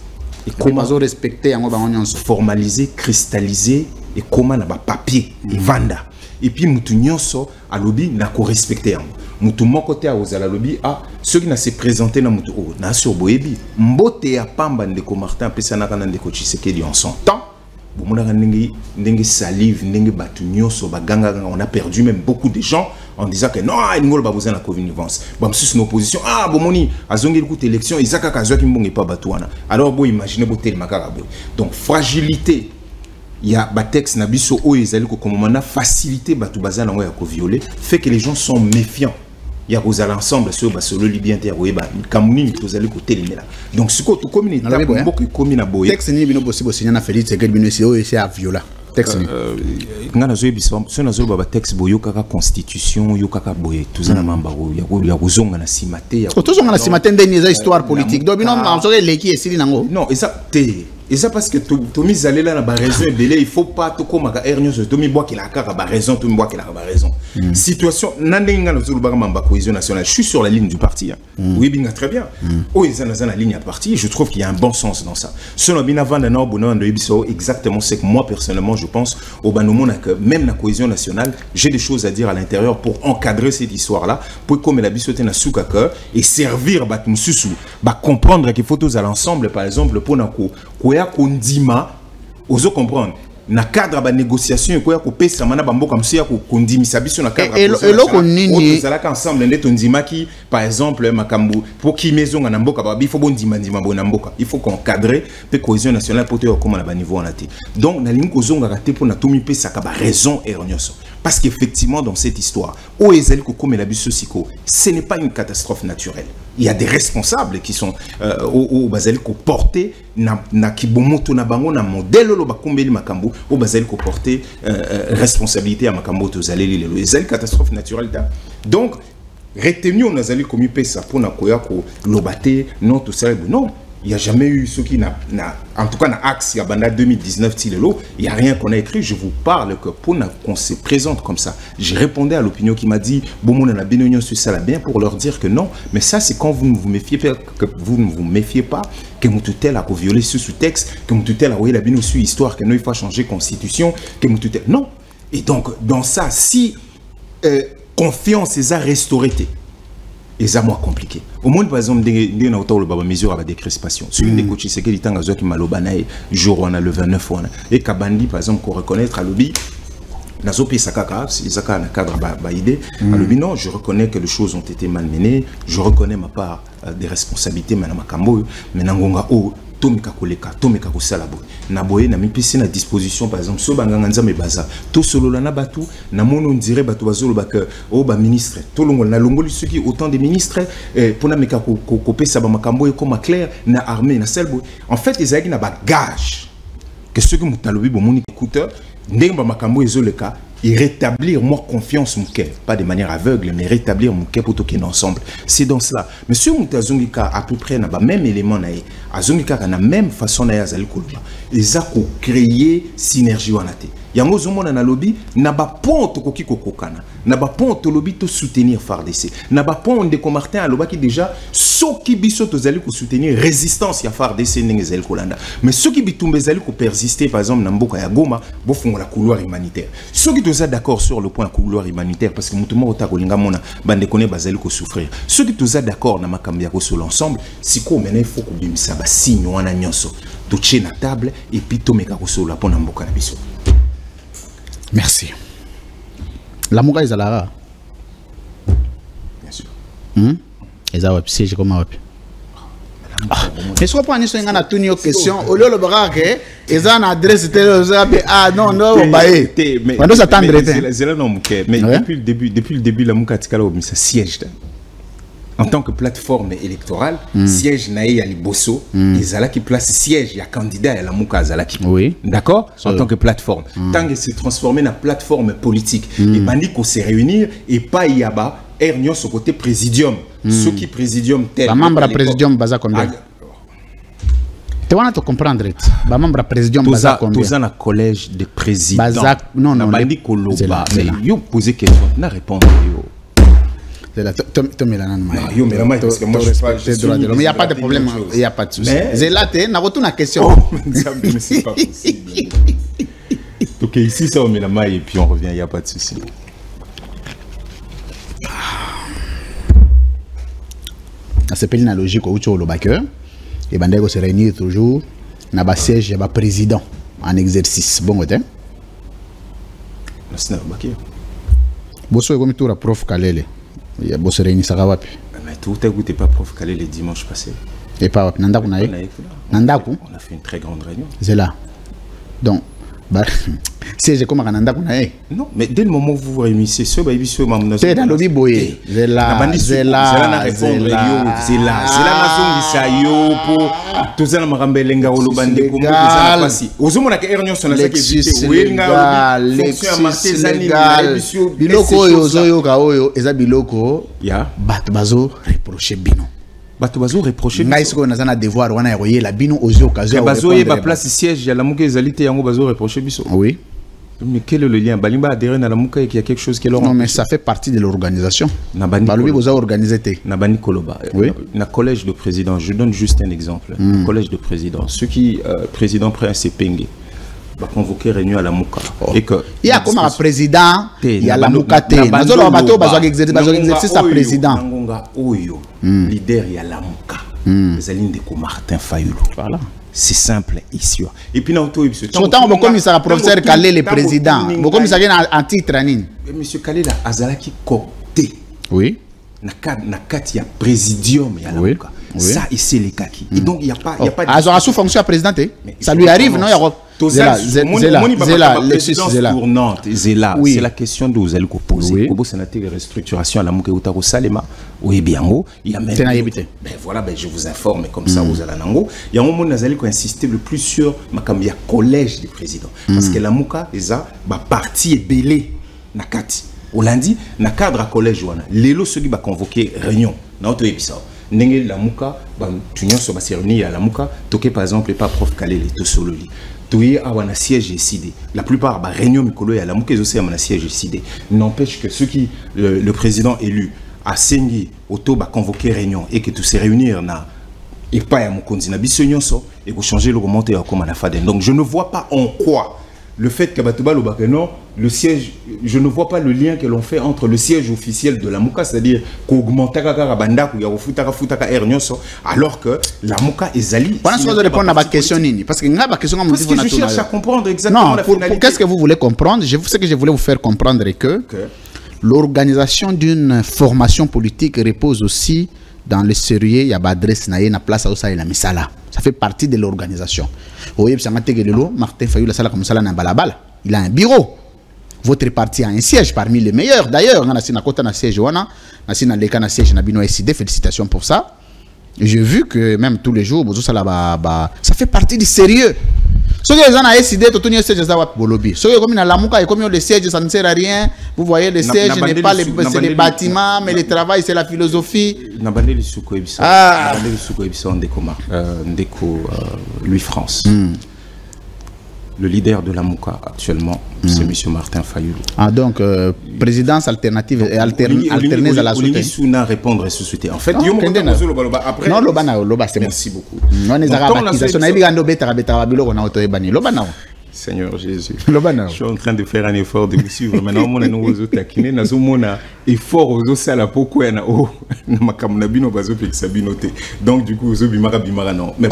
et comment respecter yango ba nyonso formaliser cristalliser et comment na ba papier et vanda et puis mutu nyonso alobi na ko respecter yango mutu moko te ozala lobi ceux qui na se présenter na mutu o na sur boyebi mbote ya pamba ndeko Martin pesa na kana ndeko Tshisekedi en son temps bomona ndenge salive ndenge batu nyonso baganga on a perdu même beaucoup de gens en disant que non il ngolo ba besoin la connivence ba msus une opposition bomoni azongi écoute élection izaka kazwa ki mbonge pa batu wana alors bo imaginez bo tel makaka bo donc fragilité il y a ba texte na biso o ezali ko comme na facilité batu bazana ngo ya ko violer fait que les gens sont méfiants. Il y a aux ensemble sur le libyen terre kamuni tozali ko telemela donc ce que tout communauté beaucoup commune à boye texte ni bino possible signer na Félix Tshisekedi bino c'est à viola texte ni ngana zo biso so na zo baba texte boyo kaka constitution yo kaka boye tozana mamba ya kuzonga na simate ya tozonga na simate ndeni za histoire politique donc bino amsoke leki esili nango non et ça parce que tu mis aller là na ba raison belé il faut pas to komaka ernyo to mi bois qui la kaka ba raison to mi bois qui la ba raison situation nandenga na zulu baka mamba cohésion nationale je suis sur la ligne du parti oui binga très bien ils sont la ligne à parti je trouve qu'il y a un bon sens dans ça selon bina vanda na bono ndo biso exactement c'est que moi personnellement je pense au banomona que même la cohésion nationale j'ai des choses à dire à l'intérieur pour encadrer cette histoire là pour comme la bisoté na soukaka et servir bat mususu ba comprendre qu'il faut tous à l'ensemble par exemple pour na koya kondima ozo comprendre na cadre ba négociation koya ko pesa mana bamboka msia ko kondimisa biso na cadre eloko nini zalaka ensemble ndeto ndima ki par exemple makambu pour ki mezonga na mboka ba il faut bon ndima na mboka il faut qu'encadrer pe cohésion nationale pour te comme na ba niveau en até donc na ligne kozonga ka te pour na tomi pesa ka ba raison erronioso parce qu'effectivement dans cette histoire o ezali ko comme la biso siko ce n'est pas une catastrophe naturelle. Il y a des responsables qui sont au bazali ko porter na kibomoto na bango na modèle lo bakombeli makambo au bazali ko porter responsabilité à makambo to zaleli lelo ezali catastrophe naturelle ta donc retenu on azali komi pesa pour na koya ko lobate non tout ça non il n'y a jamais eu ce qui n'a en tout cas na axe il y a banda 2019 tilelo il y a rien qu'on a écrit je vous parle que pour qu'on se présente comme ça j'ai répondu à l'opinion qui m'a dit bon mon la bénéunion sur ça là bien pour leur dire que non mais ça c'est quand vous ne vous méfiez pas que vous ne vous méfiez pas que mon tutelle a violé ce sous-texte que mon tutelle a la bénéunion sur histoire que non il faut changer constitution que mon tutelle non et donc dans ça si confiance est à restaurer et ça moins compliqué au moins par exemple des na auto le baba mesure avec décrispation sur une des coachs c'est que il tanga zo ki malobana jour on a le 29 on et kabandi par exemple qu'on reconnaître à lobby nazopi sakaka c'est ça na cadre ba idée à lobby non je reconnais que les choses ont été malmenées je reconnais ma part des responsabilités madame Makambo mais nangonga o tomika koleka tomika kosala boy na boye na mipisi na disposition par exemple so banganga nzambe baza to solola na batu na mono ndire batu bazolo baka o ba ministre to longola na longoli ceux autant de ministres pour na meka ko pesa ba makambo comme clair na armée na selbo en fait les aigi na bagage que ceux qui mutalobi bo moni écouteur ndenge ba makambo ezoleka et rétablir moi confiance mon cœur pas de manière aveugle mais rétablir mon cœur pour tout qu'il ensemble c'est dans cela monsieur Moutazongika à peu près n'a pas même élément naï azongika na même façon naï azali koloba ils a créé synergie en athée yango zomona na lobby na ba pont koki kokokana na ba pont lobby to soutenir FARDC na ba pont de Martin aloba qui déjà soki biso to zali ko soutenir résistance ya FARDC ndenge kolanda mais soki bitumbe zali ko persister par exemple na mboka ya Goma bo fungola couloir humanitaire soki to za d'accord sur le point couloir humanitaire parce que mutumo ota kolinga mona bande kone bazali ko souffrir soki to za d'accord na makambi ya ko sur l'ensemble siko mena il faut ko bimisa ba signe wana nyonso to tche na table et puis to meka ko sur la pona mboka na biso. Merci. L'amour est à la. Bien sûr. Et ça, c'est comment? Mais soit pas une a toutes nos questions au lieu le bras que ils ont adresse ah non non bah mais on doit s'attendre mais depuis le début la Mouka Tikala ça siège en tant que plateforme électorale siège naïe à Liboso et Zalaki place siège il y a candidat à la Mouka Zalaki d'accord en tant que plateforme tant que c'est transformé en plateforme politique et bandi qu'on se réunir et pas y a bas Ernion ce côté présidium ceux qui présidium tel membre à présidium basa combien tu vas te comprendre ba membre à présidium basa combien tous un collège de présidents basa non non bandi koloba mais yo poser question na répondre yo c'est là mais là yo mais là parce que moi je pas il y a pas de problème il y a pas de souci c'est là tu na retourne à question mais c'est pas possible OK ici ça on met la maille et puis on revient il y a pas de souci. C'est pas une logique où tu as le backer et bandego se réunir toujours na ba siège ya ba président en exercice bon côté c'est backer bosso comme tour prof Kalele ya bosso réunir ça wapi mais tout à goûté pas prof Kalele dimanche passé et pas nandaku na nandaku on a fait une très grande réunion c'est là donc siège comme Kananda non mais dès le moment où vous vous réunissez ce baby ce mamna c'est dans le biboye c'est là c'est là pour tout ça na marambe lenga o lobande ko ça passi ozomona ke ernion sona ça qui wenga artisanal biloko ozo ka oyo eza biloko ya bat bazo reprocher bino bato bazo reprocher ngai siko nazana devoir wana ya koyela bino ozo occasion bazo ye ba place siège ya la Mouka ezalité yango bazo reprocher biso oui mais quel est le lien balimba adhérer na la Mouka et qu'il y a quelque chose qui est là non mais ça fait partie de l'organisation balobi boza organiser té na bani koloba na collège de président je donne juste un exemple collège de président ceux qui président Prince Penge va convoquer réunion à la Mouka et que il y a comme un président il y a la Mouka té nazolo bato bazo exercer sa président ngonga oyo leader il y a la Mouka les alines de Martin Fayulu voilà c'est simple ici et puis dans tout autant on commissaire professeur Kalé le président on commissaire en titre anine monsieur Kalé la azalaki côté oui na kati ya présidium ya la Mouka ça ici les kaki et donc il y a pas a sous fonction président ça lui arrive non c'est la question de vous allez poser pour c'est la restructuration à la Mouka utako salema oui bien il y a même ben voilà ben je vous informe comme ça vous allez nango il y a un moment nazali ko insister le plus sur makambi ya collège du président parce que la Mouka eza ba parti ebelé na kati au lundi na cadre à collège wana lelo ceux qui va convoquer réunion na auto ebisa ndenge la Mouka ba tunyo so ba se réunir à la Mouka toqué par exemple pas prof Kalele to sololi toye awana siège décidé la plupart ba réunion mikolo ya la Mouka aussi amana siège décidé n'empêche que ceux qui le président élu a signé auto ba convoquer réunion et que tous se réunir na et pas ya mokonzi na biso nyonso et ko changer le remonter comme na faden donc je ne vois pas en quoi le fait que Batouba non le siège je ne vois pas le lien que l'on fait entre le siège officiel de la Mouka c'est-à-dire qu'augmenter banda ku ya futaka ernyoso alors que la Mouka ezali voilà ce que je répondre à ma question nini parce que nga ba question parce que je cherche à comprendre exactement la finalité qu'est-ce que vous voulez comprendre ce que je voulais vous faire comprendre est que l'organisation d'une formation politique repose aussi dans le sérieux il y a adresse na place au ça la misala ça fait partie de l'organisation oui ça m'a Martin Fayulu la sala comme ça na balabala il a un bureau votre parti a un siège parmi les meilleurs d'ailleurs on a na kota na siège wana na sina leka na siège na bino SID félicitations pour ça j'ai vu que même tous les jours bozo sala ça fait partie du sérieux. Ce que les gens ont décidé de tenir le siège de Bolobi. Ce que comme la Mouka et comme le siège, ça ne sert à rien. Vous voyez, le siège n'est pas les bâtiments, mais le travail, c'est la philosophie. Louis France. Le leader de la Mouka actuellement, c'est M. Martin Fayulu. Ah donc, présidence alternative et alternée à la société. Souna répondre à société. En fait, après. Non, Loba, c'est merci beaucoup. Non, les Seigneur Jésus. Je suis en train de faire un effort de vous suivre. Maintenant, mon nouveau taquiné, n'a un effort aux os à la poko et na o na makamnabino bazo pekisa binote. Donc du coup, aux bimara bimara non. Mais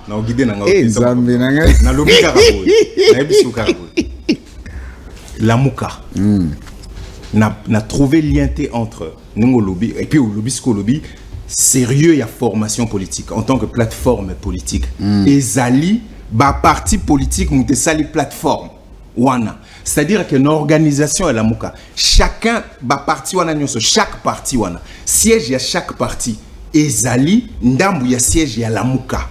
na guidé na na lobi karabo. Na bisu karabo. La Mouka. n'a trouvé lienté entre Ningo Lobby et puis au lobby. sérieux, il y a formation politique en tant que plateforme politique. Et Zali, parti politique, nous avons plateforme. C'est-à-dire que nos organisations à la Mouka, chacun, parti, chaque parti, siège à chaque parti. Et Zali, ndambu ya siège à la Mouka.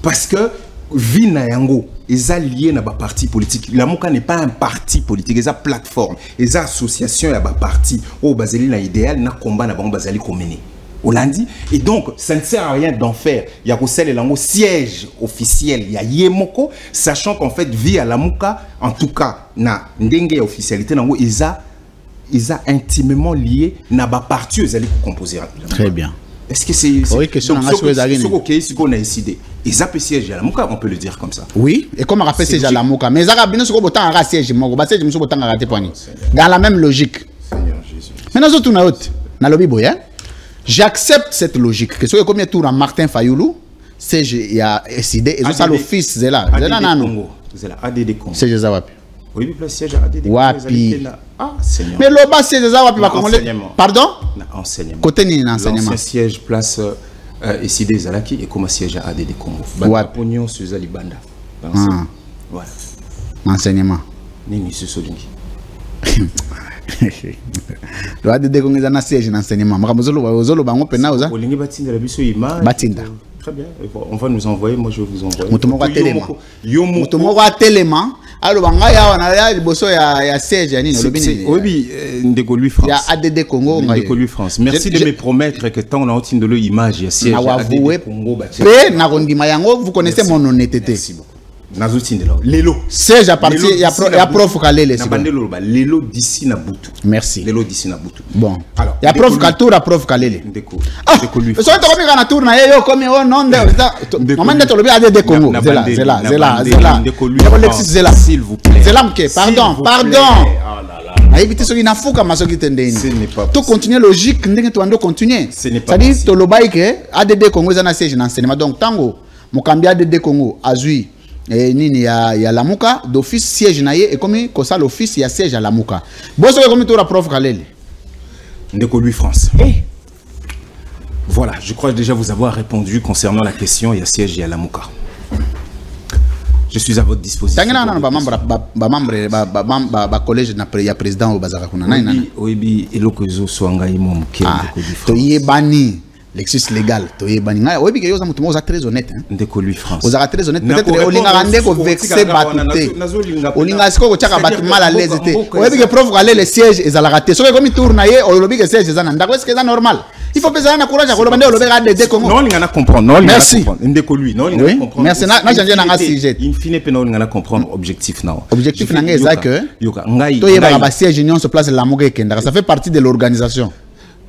Parce que, Vina Yango, ils sont liés à un parti politique. La Mouka n'est pas un parti politique, ils ont une plateforme, ils ont une association, ils ont un parti. Oh, Bazali, n'a idéal, n'a combat, n'a pas Bazali commené. Hollandi. Et donc, ça ne sert à rien d'en faire. Il y a un siège officiel, il y a Yemoko, sachant qu'en fait, via la Mouka, en tout cas, na ndenge officialité, ils ont intimement lié, n'a pas parti, ils allaient composer. Très bien. Est-ce que c'est oui, question ce qu'on a décidé? Ils ont siège à la Mouka, on peut le dire comme ça. Oui, et comme on rappelle siège à la Mouka, mais ils ont bien sûr autant un siège, dans la même logique. Seigneur Jésus. Maintenant, nous avons tout na lobby boya. J'accepte cette logique. Que ce soit combien de tours à Martin Fayoulou, il y a décidé, et ça l'office, c'est là. C'est là, non. C'est là, ADD Congo. C'est là, Wapi. Oui, le siège à ADD Congo. Wapi. Ah, Seigneur. Mais le bas, c'est là, Wapi. Pardon? Enseignement. Côté ni enseignement. L'ancien siège place Essidé Zalaki et comme siège à ADD Congo. Wapi. Pognon sur Zalibanda. Voilà. Enseignement. Nini Solingi. Le ADD Congo est un siège d'enseignement. Makamozolo bango pena oza. Olingi batinda la biso image. Batinda. Très bien. On va nous envoyer. Moi, je vais vous envoyer. Mutumoko atelema. Mutumoko atelema. Alors banga ya wana ya liboso ya siège yani no lobini. Oui, ndeko lui France. Ya ADD Congo. Ndeko lui France. Merci de me promettre que tant on a obtenu de l'image ya siège ADD Congo. Pe na kondima yango vous connaissez mon honnêteté. Merci beaucoup. Lelo. Siège à partir, il y a prof Kalele. Lelo d'ici na Boutou. Merci. Lelo d'ici na Boutou. Bon. Alors, il y a prof Katour à prof Kalele. Ndeko. Ndeko lui. So to komi kana tour na yo comme oh non de. Maman de tolobi ADD Congo. Zela. Ndeko lui. Zela. S'il vous plaît. Zela mke, pardon. Na éviter ce qui n'a fouka masoki tendeni. Tout continuer logique, ndenge to ando continuer. C'est-à-dire to lobai que ADD Congo zana siège na enseignement. Donc tango mokambi ADD Congo azui et nini ya la Mouka d'office siège naie et comme ça l'office il y a siège à la Mouka. Bosso comme tout la prof Kalele. Ndeko lui France. Voilà, je crois déjà vous avoir répondu concernant la question il y a siège à la Mouka. Je suis à votre disposition. Tangana na membre collège na président au bazaka kuna na. Oui, elokozo swanga imo mke Ndeko lui France. To yebani Lexus légal, tu es banni. Oui, mais vous êtes très honnête. Ndeko lui France. Vous êtes très honnête. Peut-être que Olinga rende ko vexé batute. Olinga siko chaka bat mal à l'aise. Oui, mais que prof aller le siège et la rater. So comme il tourne aye, o lobi que siège zana. Ndako est-ce que c'est normal? Il faut peser na courage ko lobande o lobi ADD Congo. Non, Olinga na comprendre. Non, Olinga na comprendre. Ndeko lui. Non, Olinga na comprendre. Merci. Na janje na sujet. In fine pe Olinga na comprendre objectif na. Objectif na ngeza que to yeba ba siège union se place la Mouka Kenda. Ça fait partie de l'organisation.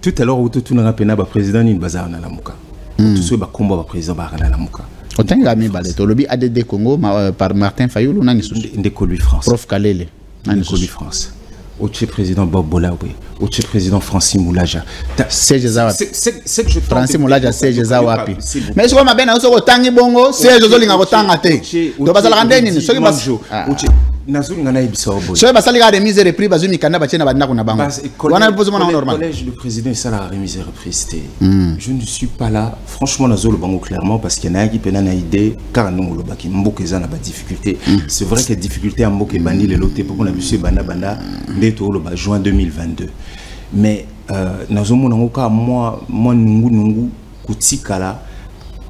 Tout à l'heure, tout le monde président ni bazar na la Mouka. Tout ce qui combat le président na la Mouka. Autant il a mis balé. Tu l'as ADD Congo par Martin Fayoulou nani sous. Ndeko lui France. Prof Kalele. Ndeko lui France. Au président Bob Bolawe. Au président Francis Moulaja. Siège Zawapi. C'est que je Francis Moulaja siège Zawapi. Mais ce qu'on m'a bien aussi au tangi bongo siège Zolinga au tangate. Do basala randeni ni. Ce qui bas. Nazul ngana ibiso boy. So basali ga remise repris bazumi kanda bachena badna kuna bango. Wana besoin na normal. Le collège du président ça la remise reprise. Je ne suis pas là franchement nazul bango clairement parce qu'il y en a qui pena na idée car nous le baki mboke za na ba difficulté. C'est vrai que difficulté à mboke bandi le loté pour qu'on a monsieur banda ndeto le ba juin 2022. Mais nazul mona ngoka moi nungu kutikala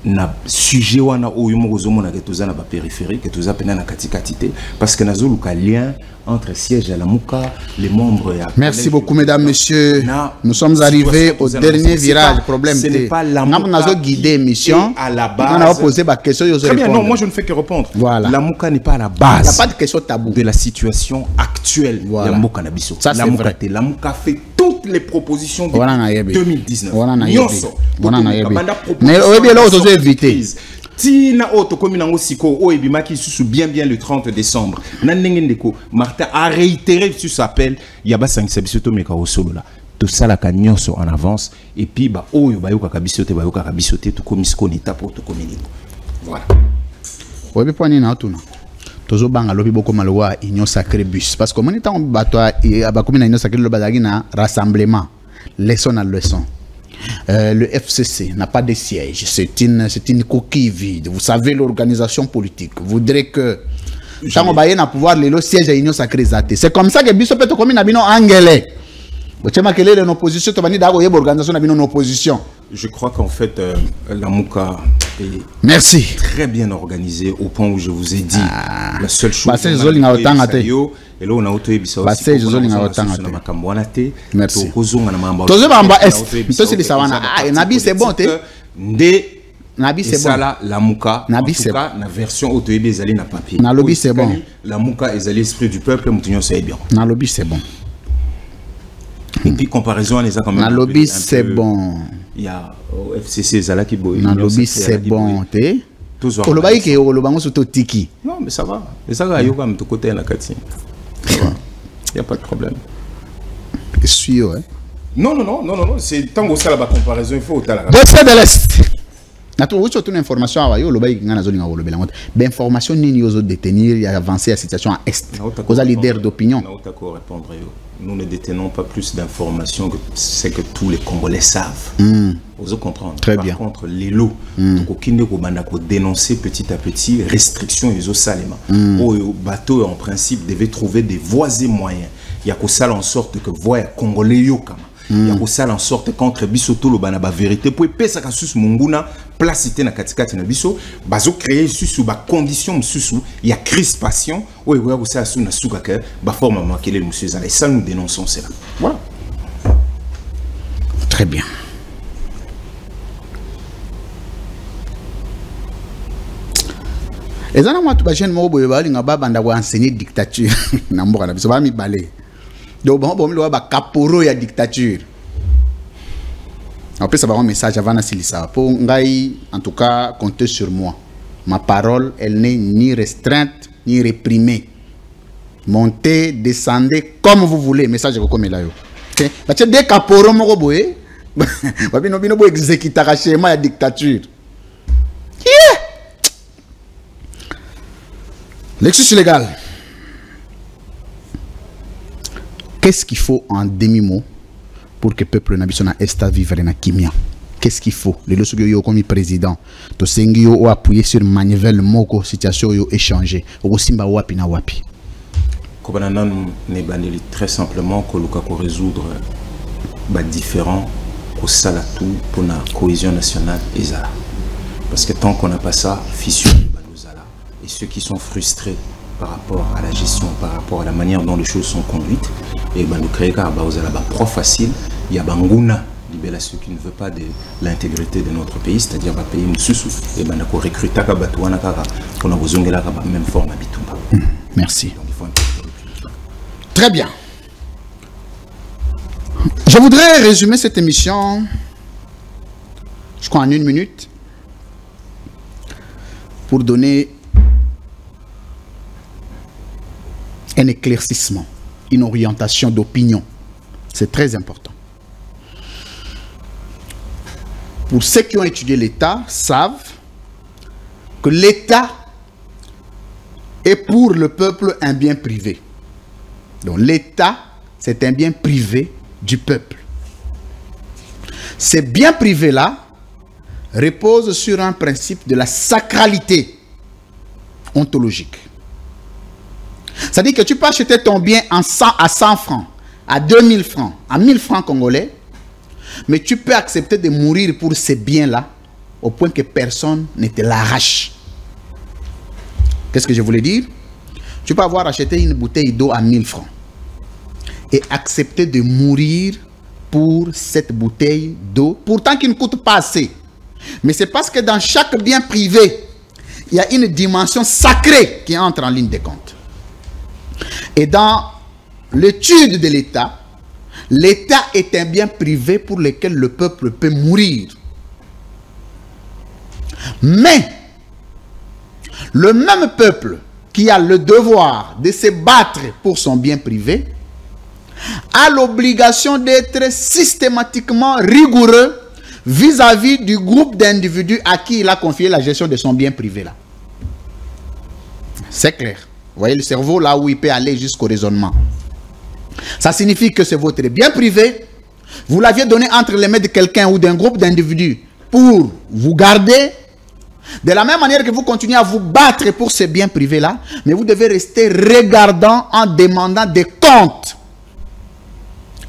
na sujet wana oyo mo kozomona ke toza na ba périphérie que toza pena na katikatité parce que nazolu ka lien entre siège à la Mouka les membres ya. Merci beaucoup mesdames messieurs. Nous sommes arrivés au dernier virage problème. Ce n'est pas la Mouka nazo guider mission à la base. On a posé ba question yo. Très bien, non, moi je ne fais que répondre. Voilà. La Mouka n'est pas à la base. Il n'y a pas de question tabou de la situation actuelle de la Mouka Nabiso. La Mouka fait toutes les propositions de 2019. Mais là aujourd'hui éviter. Tina auto comme nango siko o ebimaki susu bien le 30 décembre. Nanenge ndeko Martin a réitéré sur sa appel yaba sangisa bisoto meka osolo là. Tout ça la nyonso en avance et puis ba oyo bayoka kabisote to komisiko neta pour to komini. Voilà. Obi poni na tuna. Tozo banga lobi boko malwa union sacré bus parce que mon état on bato ba komina union sacré lo bazagi na rassemblement leçon à leçon. Le FCC n'a pas de siège. C'est une coquille vide. Vous savez, l'organisation politique voudrait que quand on va y pouvoir le siège à l'Union sacrée. C'est comme ça que Bisso peut comme une anglais. Je crois qu'en fait, la Mouka est très bien organisée au point où je vous ai dit la seule chose. Et là, on a auto merci. Nabi, c'est bon. Nabi, c'est bon. La Mouka, en tout cas, la version auto-ébé, ils na papier. Na lobby, c'est bon. La Mouka, ils allaient l'esprit du peuple, Moutignon, c'est bien. Na lobby, c'est bon. Et puis, comparaison, les a quand même. Na lobby, c'est bon. Il y a au FCC, Zala qui boit. Na lobby, c'est bon. Toujours. Non, mais ça va. Mais ça va, il y a quand même tout côté, il n'y a pas de problème. C'est sûr, hein? Non. C'est tant que ça, la comparaison, il faut. Dossier de l'Est. Une information information ni aux autres détenir et avancer la situation à Est. Aux leaders d'opinion. Nous ne détenons pas plus d'informations que ce que tous les Congolais savent. Vous comprenez. Très bien. Par contre, les lots, dénoncer petit à petit restrictions et aux saléments. Au bateau, en principe, devait trouver des voies et moyens. Il y a que ça en sorte que voie Congolais yokama. Il y a ça en sorte contre bisoto lo bana ba vérité pour pesa ka sus munguna placité na katikati na biso bazo créer susu ba condition susu il y a crispation oui ko ça sous na suka que ba forme makele monsieur Zala et ça nous dénonçons cela. Voilà. Très bien. Et ça moi tout ba jeune mo boye ba linga ba banda ko enseigner dictature na mboka na biso ba mi balé. Donc, bon, il y a un caporo et dictature. Après, ça va un message avant Silissa. Pour Ngaï, en tout cas, comptez sur moi. Ma parole, elle n'est ni restreinte, ni réprimée. Montez, descendez, comme vous voulez. Message comme là. Ok? Parce que dès caporo, mon boy, vous exécuter la dictature. L'excuse légale. Qu'est-ce qu'il faut en demi-mot pour que le peuple n'a pas vivre dans Kimia? Qu'est-ce qu'il faut? Les lorsque yo comme président, to sengi yo appuyer sur manivelle moko situation yo échanger. Au simba wapi na wapi. Kobanana ne bandeli très simplement que luka ko résoudre ba différents ko sala tout pour la cohésion nationale ezala. Parce que tant qu'on n'a pas ça, fissure banozala et ceux qui sont frustrés par rapport à la gestion, par rapport à la manière dont les choses sont conduites, et ben nous créons un pro facile, il y a Banguna, ceux qui ne veulent pas de l'intégrité de notre pays, c'est-à-dire pays Moussoussou, et ben nous recrutons pour nous besoin de la même forme à merci. Très bien. Je voudrais résumer cette émission, je crois en 1 minute, pour donner un éclaircissement, une orientation d'opinion. C'est très important. Pour ceux qui ont étudié l'État, savent que l'État est pour le peuple un bien privé. Donc l'État, c'est un bien privé du peuple. Ces biens privés-là reposent sur un principe de la sacralité ontologique. C'est-à-dire que tu peux acheter ton bien à 100 francs, à 2000 francs, à 1000 francs congolais, mais tu peux accepter de mourir pour ces biens-là au point que personne ne te l'arrache. Qu'est-ce que je voulais dire? Tu peux avoir acheté une bouteille d'eau à 1000 francs et accepter de mourir pour cette bouteille d'eau, pourtant qui ne coûte pas assez. Mais c'est parce que dans chaque bien privé, il y a une dimension sacrée qui entre en ligne de compte. Et dans l'étude de l'État, l'État est un bien privé pour lequel le peuple peut mourir. Mais le même peuple qui a le devoir de se battre pour son bien privé a l'obligation d'être systématiquement rigoureux vis-à-vis du groupe d'individus à qui il a confié la gestion de son bien privé là. C'est clair. Vous voyez le cerveau là où il peut aller jusqu'au raisonnement. Ça signifie que c'est votre bien privé, vous l'aviez donné entre les mains de quelqu'un ou d'un groupe d'individus pour vous garder. De la même manière que vous continuez à vous battre pour ces biens privés-là, mais vous devez rester regardant en demandant des comptes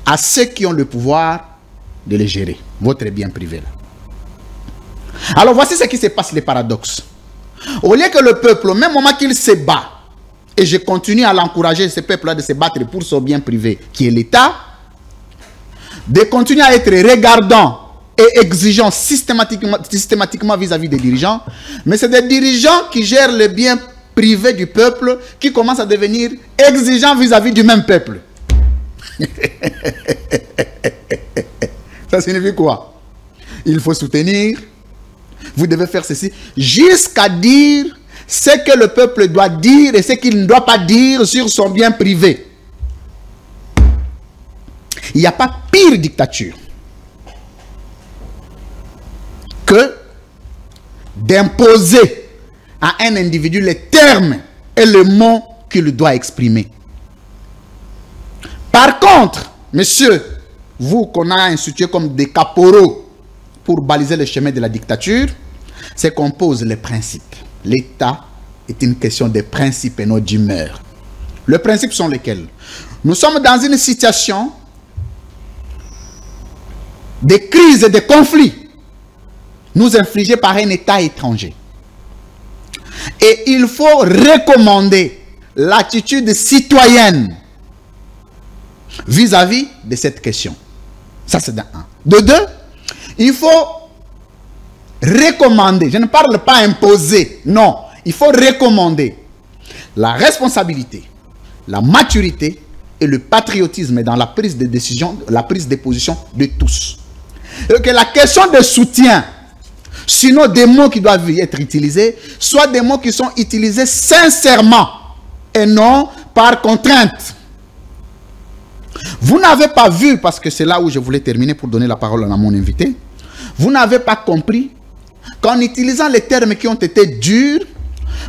à ceux qui ont le pouvoir de les gérer, votre bien privé-là. Alors voici ce qui se passe, les paradoxes. Au lieu que le peuple, au même moment qu'il se bat, et je continue à l'encourager, ce peuple-là, de se battre pour son bien privé, qui est l'État, de continuer à être regardant et exigeant systématiquement vis-à-vis des dirigeants, mais c'est des dirigeants qui gèrent le bien privé du peuple qui commencent à devenir exigeants vis-à-vis du même peuple. Ça signifie quoi? Il faut soutenir, vous devez faire ceci, jusqu'à dire ce que le peuple doit dire et ce qu'il ne doit pas dire sur son bien privé. Il n'y a pas pire dictature que d'imposer à un individu les termes et le mot qu'il doit exprimer. Par contre, messieurs, vous qu'on a institué comme des caporaux pour baliser le chemin de la dictature, c'est qu'on pose les principes. L'État est une question de principes et non d'humeur. Les principes sont lesquels? Nous sommes dans une situation de crise et de conflit nous infligés par un État étranger. Et il faut recommander l'attitude citoyenne vis-à-vis de cette question. Ça, c'est d'un. De deux, il faut recommander, je ne parle pas imposer, non, il faut recommander la responsabilité, la maturité et le patriotisme dans la prise de décision, la prise de position de tous. Et que la question de soutien, sinon des mots qui doivent être utilisés, soit des mots qui sont utilisés sincèrement et non par contrainte. Vous n'avez pas vu, parce que c'est là où je voulais terminer pour donner la parole à mon invité, vous n'avez pas compris qu'en utilisant les termes qui ont été durs,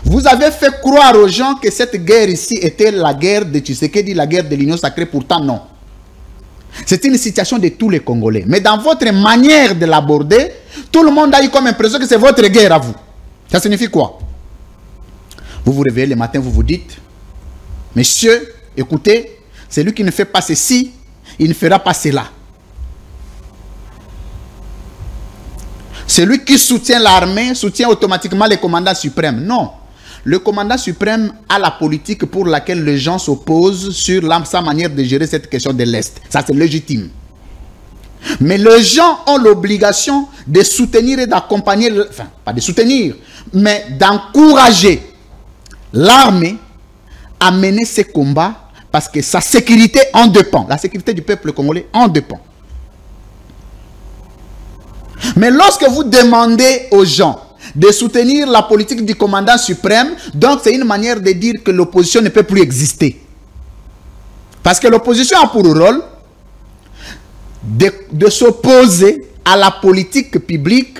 vous avez fait croire aux gens que cette guerre ici était la guerre de Tshisekedi, la guerre de l'Union sacrée. Pourtant non. C'est une situation de tous les Congolais. Mais dans votre manière de l'aborder, tout le monde a eu comme impression que c'est votre guerre à vous. Ça signifie quoi? Vous vous réveillez le matin, vous vous dites, messieurs, écoutez, celui qui ne fait pas ceci, il ne fera pas cela. Celui qui soutient l'armée soutient automatiquement le commandant suprême. Non. Le commandant suprême a la politique pour laquelle les gens s'opposent sur sa manière de gérer cette question de l'Est. Ça, c'est légitime. Mais les gens ont l'obligation de soutenir et d'accompagner, enfin, pas de soutenir, mais d'encourager l'armée à mener ces combats parce que sa sécurité en dépend. La sécurité du peuple congolais en dépend. Mais lorsque vous demandez aux gens de soutenir la politique du commandant suprême, donc c'est une manière de dire que l'opposition ne peut plus exister. Parce que l'opposition a pour rôle de s'opposer à la politique publique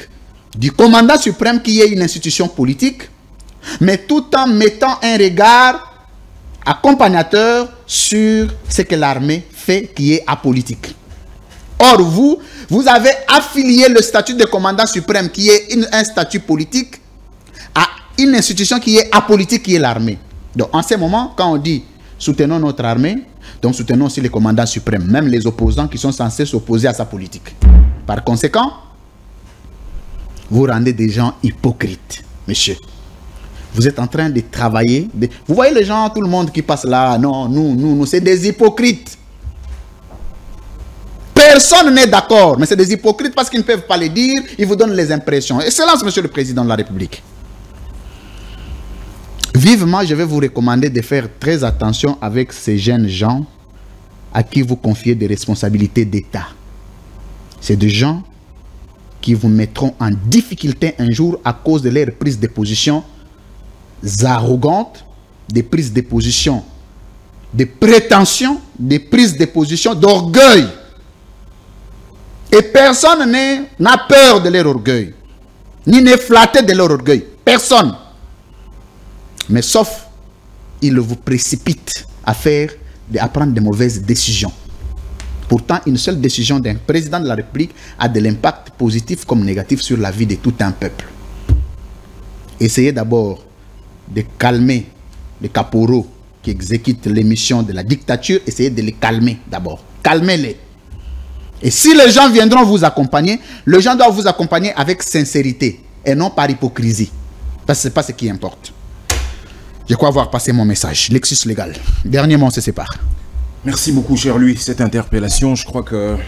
du commandant suprême qui est une institution politique, mais tout en mettant un regard accompagnateur sur ce que l'armée fait qui est apolitique. Or, vous avez affilié le statut de commandant suprême, qui est un statut politique, à une institution qui est apolitique, qui est l'armée. Donc, en ce moment, quand on dit soutenons notre armée, donc soutenons aussi les commandants suprêmes, même les opposants qui sont censés s'opposer à sa politique. Par conséquent, vous rendez des gens hypocrites, monsieur. Vous êtes en train de travailler. Vous voyez les gens, tout le monde qui passe là, non, nous, c'est des hypocrites. Personne n'est d'accord, mais c'est des hypocrites parce qu'ils ne peuvent pas le dire, ils vous donnent les impressions. Excellence, monsieur le Président de la République. Vivement, je vais vous recommander de faire très attention avec ces jeunes gens à qui vous confiez des responsabilités d'État. C'est des gens qui vous mettront en difficulté un jour à cause de leur prise de position arrogantes, des prises de position, des prétentions, des prises de position d'orgueil. Et personne n'a peur de leur orgueil, ni n'est flatté de leur orgueil. Personne. Mais sauf, ils vous précipitent à prendre de mauvaises décisions. Pourtant, une seule décision d'un président de la République a de l'impact positif comme négatif sur la vie de tout un peuple. Essayez d'abord de calmer les caporaux qui exécutent les missions de la dictature. Essayez de les calmer d'abord. Calmez-les. Et si les gens viendront vous accompagner, les gens doivent vous accompagner avec sincérité et non par hypocrisie. Parce que ce n'est pas ce qui importe. Je crois avoir passé mon message. Lexus Légal. Dernier mot, on se sépare. Merci beaucoup, cher Louis. Cette interpellation, je crois qu'elle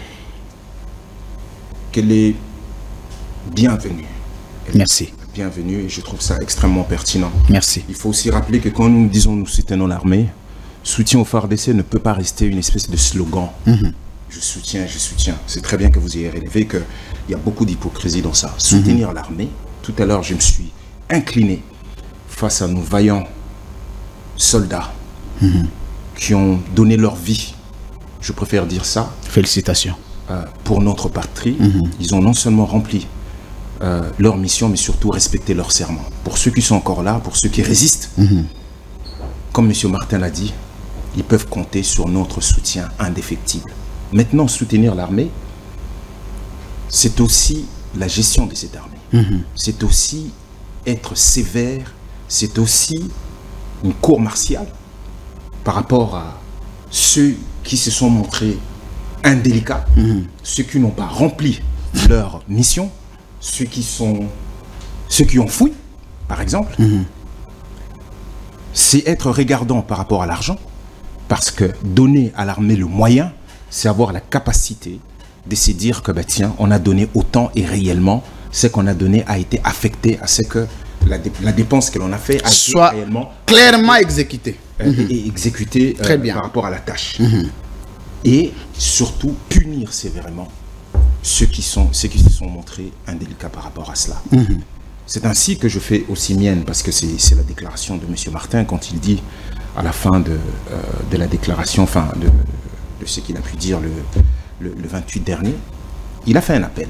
est bienvenue. Merci. Bienvenue et je trouve ça extrêmement pertinent. Merci. Il faut aussi rappeler que quand nous disons nous soutenons l'armée, soutien au FARDC ne peut pas rester une espèce de slogan. Je soutiens, je soutiens. C'est très bien que vous ayez relevé qu'il y a beaucoup d'hypocrisie dans ça. Soutenir l'armée. Tout à l'heure, je me suis incliné face à nos vaillants soldats qui ont donné leur vie. Je préfère dire ça. Félicitations. Pour notre patrie. Ils ont non seulement rempli leur mission, mais surtout respecté leur serment. Pour ceux qui sont encore là, pour ceux qui résistent, comme M. Martin l'a dit, ils peuvent compter sur notre soutien indéfectible. Maintenant, soutenir l'armée, c'est aussi la gestion de cette armée. C'est aussi être sévère, c'est aussi une cour martiale par rapport à ceux qui se sont montrés indélicats, ceux qui n'ont pas rempli leur mission, ceux qui ont fouillé, par exemple. C'est être regardant par rapport à l'argent, parce que donner à l'armée le moyen, c'est avoir la capacité de se dire que, bah, tiens, on a donné autant et réellement, ce qu'on a donné a été affecté à ce que la dépense que l'on a fait a soit été réellement clairement exécutée. Et exécutée très bien par rapport à la tâche. Et surtout, punir sévèrement ceux qui se sont montrés indélicats par rapport à cela. C'est ainsi que je fais aussi mienne, parce que c'est la déclaration de M. Martin quand il dit, à la fin de la déclaration, enfin de ce qu'il a pu dire le 28 dernier, il a fait un appel.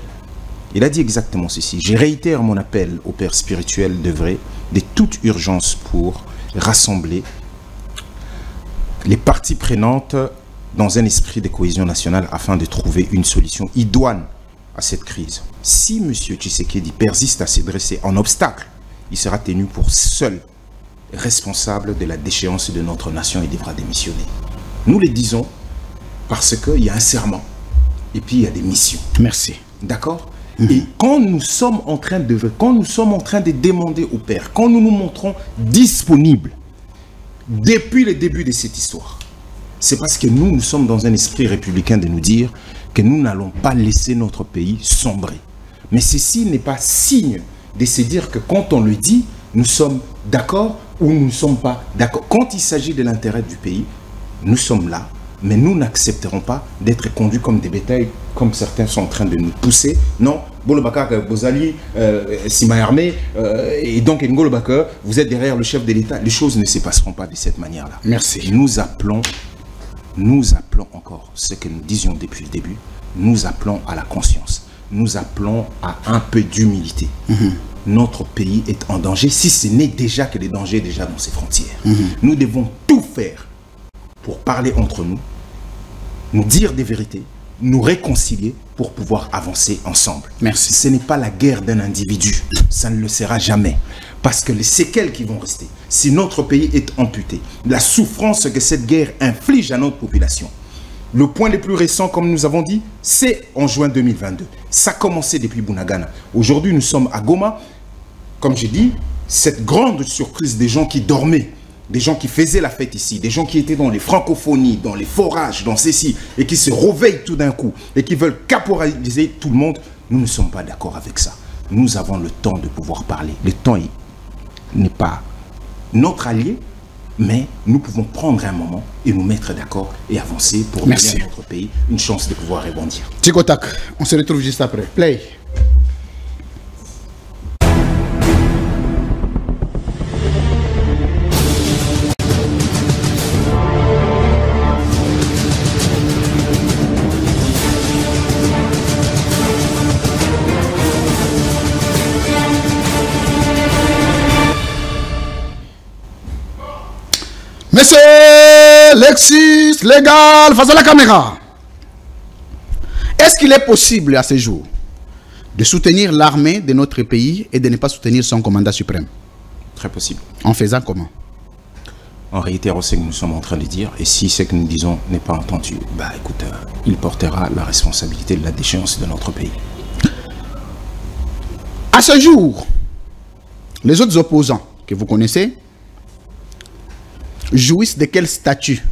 Il a dit exactement ceci: je réitère mon appel au père spirituel d'œuvrer de toute urgence pour rassembler les parties prenantes dans un esprit de cohésion nationale afin de trouver une solution idoine à cette crise. Si M. Tshisekedi persiste à se dresser en obstacle, il sera tenu pour seul responsable de la déchéance de notre nation et devra démissionner. Nous le disons parce qu'il y a un serment et puis il y a des missions. Merci. D'accord? Et quand nous sommes en train de demander au Père, quand nous nous montrons disponibles depuis le début de cette histoire, c'est parce que nous sommes dans un esprit républicain de nous dire que nous n'allons pas laisser notre pays sombrer. Mais ceci n'est pas signe de se dire que quand on le dit, nous sommes d'accord ou nous ne sommes pas d'accord. Quand il s'agit de l'intérêt du pays, nous sommes là, mais nous n'accepterons pas d'être conduits comme des bétails, comme certains sont en train de nous pousser. Non, Bolobaka, Bozali, Sima Armé, et donc N'Golo Baka, vous êtes derrière le chef de l'État. Les choses ne se passeront pas de cette manière-là. Merci. Nous appelons encore ce que nous disions depuis le début, nous appelons à la conscience, nous appelons à un peu d'humilité. Notre pays est en danger, si ce n'est déjà que le danger est déjà dans ses frontières. Nous devons tout faire pour parler entre nous, nous dire des vérités, nous réconcilier pour pouvoir avancer ensemble. Merci. Ce n'est pas la guerre d'un individu, ça ne le sera jamais. Parce que les séquelles qui vont rester, si notre pays est amputé, la souffrance que cette guerre inflige à notre population, le point le plus récent, comme nous avons dit, c'est en juin 2022. Ça a commencé depuis Bunagana. Aujourd'hui, nous sommes à Goma. Comme j'ai dit, cette grande surprise des gens qui dormaient, des gens qui faisaient la fête ici, des gens qui étaient dans les francophonies, dans les forages, dans ceci, et qui se réveillent tout d'un coup, et qui veulent caporaliser tout le monde, nous ne sommes pas d'accord avec ça. Nous avons le temps de pouvoir parler. Le temps n'est pas notre allié, mais nous pouvons prendre un moment et nous mettre d'accord et avancer pour donner à notre pays une chance de pouvoir rebondir. Tikotak, on se retrouve juste après. Play. Monsieur Lexus Légal, face à la caméra. Est-ce qu'il est possible à ce jour de soutenir l'armée de notre pays et de ne pas soutenir son commandant suprême? Très possible. En faisant comment? En réalité, c'est ce que nous sommes en train de dire. Et si ce que nous disons n'est pas entendu, bah écoute, il portera la responsabilité de la déchéance de notre pays. À ce jour, les autres opposants que vous connaissez jouissent de quel statut,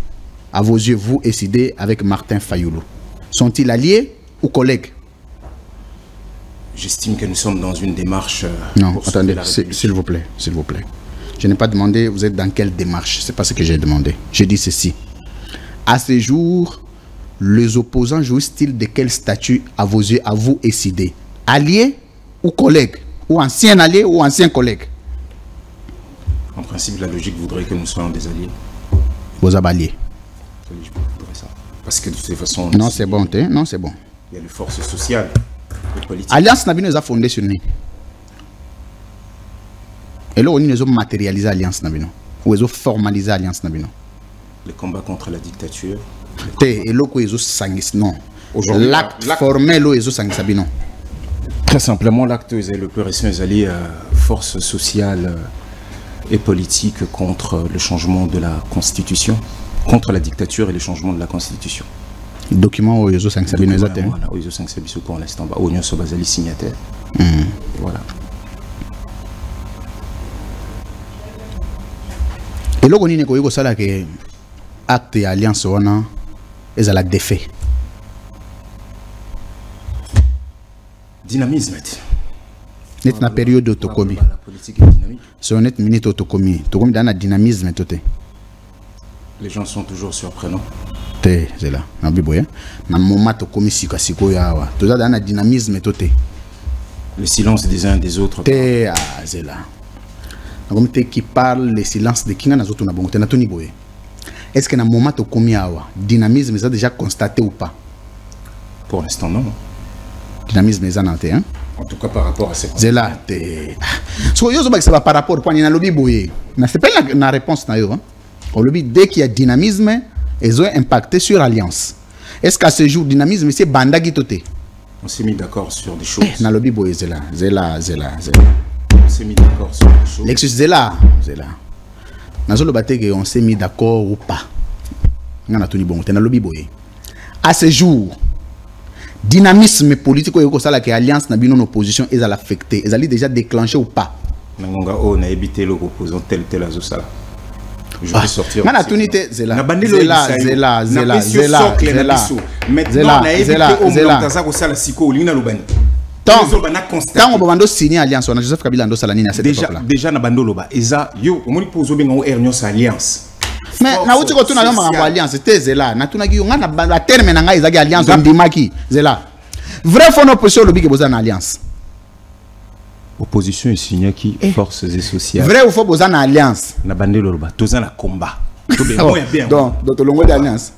à vos yeux, vous et Sidé, avec Martin Fayulu? Sont-ils alliés ou collègues? J'estime que nous sommes dans une démarche... non, attendez, s'il vous plaît, s'il vous plaît. Je n'ai pas demandé, vous êtes dans quelle démarche? C'est pas ce que j'ai demandé. J'ai dit ceci. À ce jour, les opposants jouissent-ils de quel statut, à vos yeux, à vous et Sidé? Alliés ou collègues? Ou anciens alliés ou anciens collègues? En principe, la logique voudrait que nous soyons des alliés. Vous avez alliés? Parce que de toute façon... Non, c'est bon, non, c'est bon. Il y a les forces sociales, les politiques. Alliance Nabino est fondée sur nous. Et là, on a matérialisé l'Alliance Nabino. Ou ils ont formalisé l'Alliance Nabino. Le combat contre la dictature. Et là, ils ont sangis. Non. L'acte formel, ils ont sangis. Très simplement, l'acte est le plus récent, est allié à forces sociales et politiques contre le changement de la Constitution, contre la dictature et le changement de la Constitution. Le document où ils ont sangis. Voilà, ils ont sangis pour l'instant. Oignon Sobazali signataire. Voilà. Et là, on a que acte et alliance est à la défaite. Dynamisme. C'est une période d'autonomie. La politique est dynamique. C'est une minute d'autonomie. Tu as un dynamisme. Les gens sont toujours surprenants. C'est là. Dans le moment où tu as un dynamisme. Le silence des uns et des autres. C'est là. Qui parle le silence de qui est-ce que dans le moment où tu as un dynamisme, est déjà constaté ou pas? Pour l'instant, non. Dynamisme est en hein? En tout cas, par rapport à cette... C'est là. C'est par rapport à la lobby. C'est pas la réponse. Au lobby, dès qu'il y a dynamisme, ils ont impacté sur l'alliance. Est-ce qu'à ce jour, dynamisme, c'est banda qui tote? On s'est mis d'accord sur des choses. Dans le lobby, c'est là. On s'est mis d'accord sur des choses. L'excuse, c'est là. On s'est mis d'accord ou pas. À ce jour, dynamisme politique que l'alliance n'a pas en opposition est à l'affecter. Ils allaient déjà déclencher ou pas? On a évité l'opposant tel azosala. Je vais sortir. Tant on va signer alliance, on a Joseph Kabila Salanina cette époque-là. Déjà na bandoloba, eza yo, on pose bien en ernios alliance. Mais na uti ko tuna yo ma alliance, c'était zela. Na tuna gi nga na terme na nga ezaki alliance ndimaki zela. Vrai fond opposition lobi ke boza na alliance. Opposition est signée qui forces et sociales. Vrai ou faux boza na alliance. Na bandoloba, toza na combat. Donc le longo d'alliance.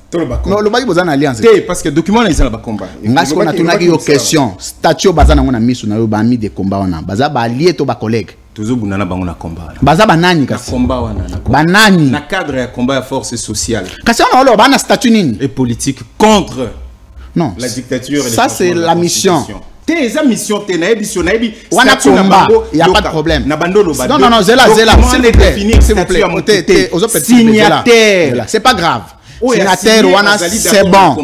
Non, le bagi boza na alliance. Parce que document là ils ont la combat. Ngas ko na tuna gi yo question. Statut baza na ngona misu na yo ba mi de combat wana. Baza ba allié to ba collègue. Tozo bunana bango na combat. Baza banani kasi. Combat wana na combat. Banani. Na cadre ya combat ya forces sociales. Kasi on a bana statut nini et politique contre non la dictature et ça c'est la mission. Tes mission te na émission na ebi wana combat, il y a pas de problème. Na bandolo ba. Non, zela s'il vous plaît. Signataire. C'est pas grave. Signataire wana c'est bon.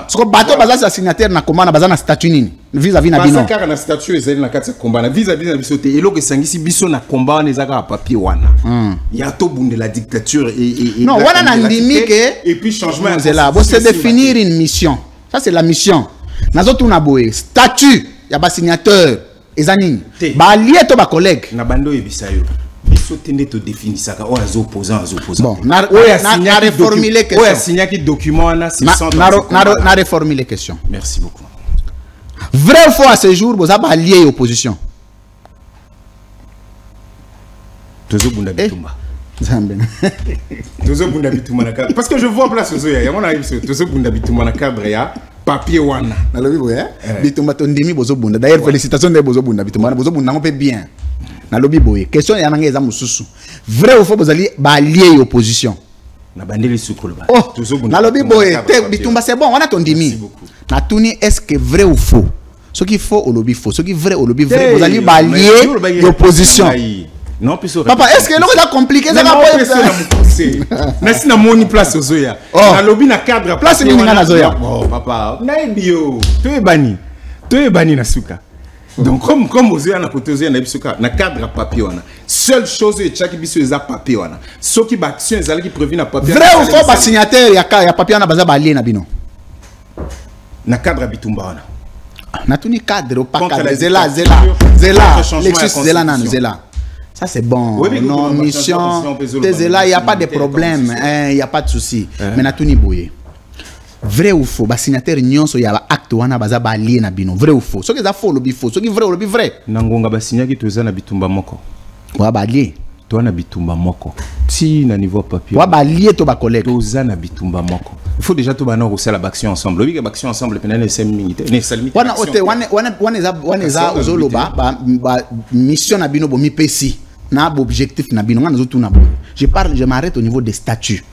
Ce que bateau baza signataire na combat na baza na statut nini vis-à-vis na bino. Parce que na statut ezali na kati combat na vis-à-vis na biso te eloko sangisi biso na combat na ezaka papier wana. Ya to bunde la dictature et non wana na ndimi ke et puis changement zela bo c'est définir une mission. Ça c'est la mission. Nazo tuna boye statut ya ba signateur ezani ba allié to ba collègue na bando ebisayo biso tende to définir ça ka o azo opposant bon na reformuler question o ya signer qui document na 600 na reformuler question. Merci beaucoup. Vrai ou faux à ce jour vous avez allié opposition tozo bunda bitumba tozo bunda bitumba na cadre parce que je vois en place ozo ya mon arrive tozo bunda bitumba na cadre ya papier wana na lobi boye bitumba to ndimi bozo bunda d'ailleurs félicitations de bozo bunda bitumba bozo bunda on peut bien na lobi boye question ya nanga eza mususu vrai ou faux vous allez ba allié opposition Na bandeli sukoloba. Oh, na lobby boy, bitumba c'est bon, on a ton dimi. Na tuni est-ce que vrai ou faux? Ce qui faux au lobby faux, ce qui vrai au lobby vrai, vous allez balayer l'opposition. Non, puis papa, est-ce que l'on a compliqué ça va pas merci na moni place aux oya. Na lobby na cadre place ni na zoya. Oh papa, na bio. Tu es bani na suka. Donc comme aux oya na côté oya na bisuka na cadre papier wana. Seule chose est chaque biso eza papier wana. Ce qui ba action ezali qui prévu na papier. Vrai ou faux ba signataire ya papier na baza balier na bino. Na cadre bitumba wana. Na tuni cadre pas cadre zela Lexus zela nan zela. Ça c'est bon. Oui, non, mission, là, il n'y a pas de problème, il n'y a pas de souci. Mais na tuni boye. Vrai ou faux, ba signataire nyonso ya ba acte wana baza ba lié na bino. Vrai ou faux? Ce qui est faux, lobby faux. Ce qui est vrai, lobby vrai. Nangonga ba signaki toza na bitumba moko. Wa ba lié. Toi na bitumba moko. Si na niveau papier. Wa ba lié to ba collègue. Toza na bitumba moko. Il faut déjà tout bana aussi la action ensemble. Lobby ka action ensemble pena ne semminité. Ne salmité. Wana ote wana ozoloba ba mission na bino bo mi pesi. Na objectif na bino ngana zotu na bo. Je m'arrête au niveau des statuts.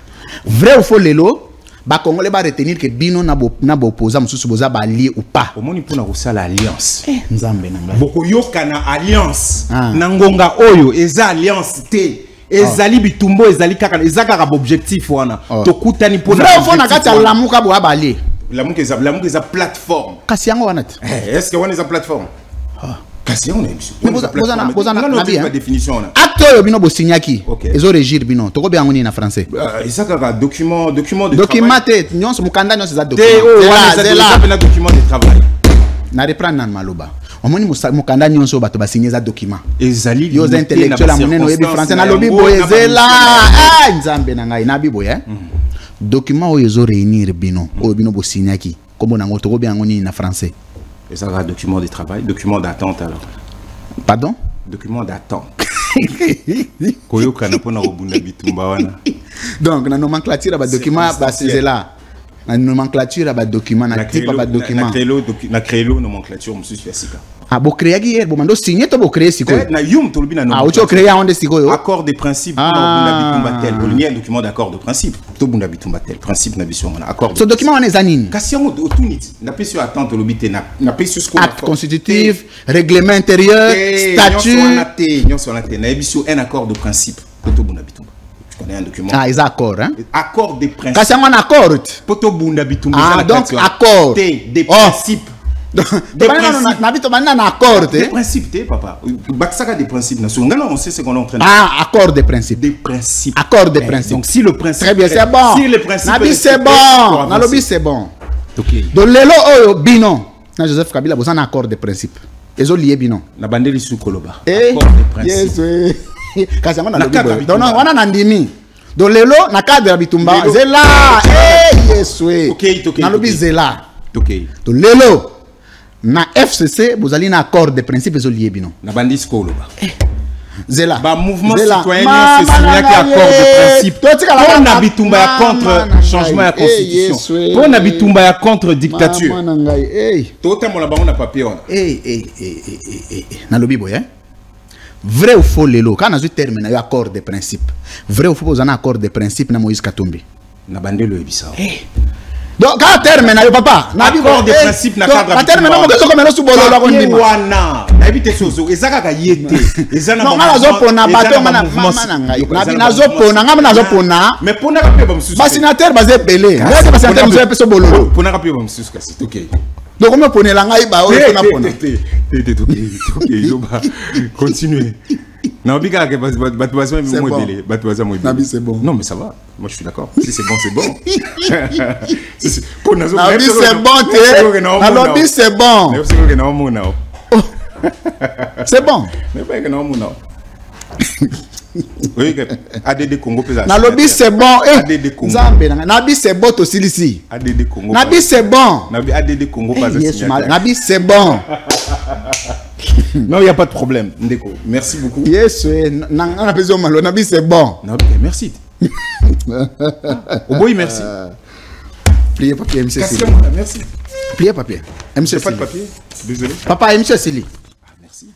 Vrai ou faux lelo, ba Congolais ba retenir que bino na bo opposant mususu boza ba lié ou pas. Omoni pona kosala alliance. Nzambe na ngai. Boko yokana alliance. Na ngonga oyo eza alliance te. Ezali bitumbo ezali kaka ezaka objectif wana. Tokutani pona. Vrai ou faux na kati lamuka bo ba lié. Lamuka eza plateforme. Kasi yango wana. Est-ce que wana eza plateforme? Kasi on est bozana définition là. Acte bino bo signaki. Ezo régir bino. Toko bien ngoni na français. Isaka document de travail. Document te nyonso mukanda nyonso za document. C'est document de travail. Na reprendre nan maloba. Omoni mukanda nyonso bato ba signer za document. Ezali yo intellectuel a moneno yebi français na lobi boye zela. Nzambe na ngai na bibo ya. Document oyo ezo réunir bino. Oyo bino bo signaki. Kombo nango toko bien ngoni na français. Et ça va document de travail, document d'attente alors. Pardon? Document d'attente. Koyoka na pona robunda bitumba wana. Donc na nomenclature ba document ba là. Na nomenclature ba document na type ba document. Na créer le nomenclature monsieur Fiasika. Ah bo créer hier bo mando signer to bo créer sikoyo. Na yum to lobina nomenclature. Ah o to créer onde sikoyo. Accord de principe na bunda bitumba tel. Bo lien document d'accord de principe. To bunda bitumba tel. Principe na biso wana accord. Ce document on est zanine. Kasi yango otunit. Na pesu attente lobité na pesu ce qu'on acte constitutif, règlement intérieur, statut. Nyonso na te. Na biso un accord de principe. To bunda bitumba. Un document. Ah, ils accord, hein? Accord des principes. Quand c'est un accord. Poto bunda bitumba. Ah, donc accord. Des principes. Des principes, papa. Baksaka des principes. On sait ce qu'on est en train de dire. Ah, accord des principes. Des principes. Accord des principes. Donc si le principe. Très bien, c'est bon. Si le principe. Nabi, c'est bon. Nalobi, c'est bon. Ok. Donc, lelo oyo bino. Na Joseph Kabila, vous en accord des principes. Ils ont lié bino. Na bandeli sous Koloba. Accord des principes. Yes, kasi on a le donc on a nandimi. Donc lelo na cadre bitumba zela yes we. OK. Na lobi zela. OK. Donc lelo na FCC vous allez na accord de principe zo lié bino. Na bandi Koloba. Zela. Ba mouvement citoyen c'est signé qui accord de principe. On a bitumba ya contre changement de constitution. On a bitumba ya contre dictature. Tout le monde on a papier on. Na lobi boy hein. Vrai ou faux lelo quand on a terminé l'accord de principe. Vrai ou faux vous en accord de principe na Moïse Katumbi. Na bandelo ebisa. Donc quand terminé yo papa, na accord de principe na cadre. Quand terminé mo keso comme sous bolo la kondima. Wana, na ebite sozo ezaka ka yete. Ezana non na zo pona bato mana ngai. Na bina zo pona ngam na zo pona. Mais pona ka pe ba msusu. Ba sénateur ba ze belé. Mais ba sénateur vous peso bolo. Pona ka pe ba msusu kasi. OK. Donc comment pona la ngai ba o pona pona. OK, continuez. Non, biga que batouazon est moins belé, batouazon moins belé. C'est bon. Non, mais ça va. Moi, je suis d'accord. Si c'est bon, c'est bon. Nabi c'est bon, Nabi c'est bon. C'est bon. Oui, ADD Congo pesa. Nabi c'est bon. ADD Congo. Nabi c'est bon aussi ici. ADD Congo. Nabi c'est bon. Nabi ADD Congo pas Nabi c'est bon. Non, il n'y a pas de problème. Ndeko, merci beaucoup. Yes, on a besoin de Nabi, c'est bon. Merci. Oboy, merci. Pliez papier, MC Sili. Merci. Pliez papier. MC Sili. Pas de papier. Désolé. Papa, MC Sili. Merci.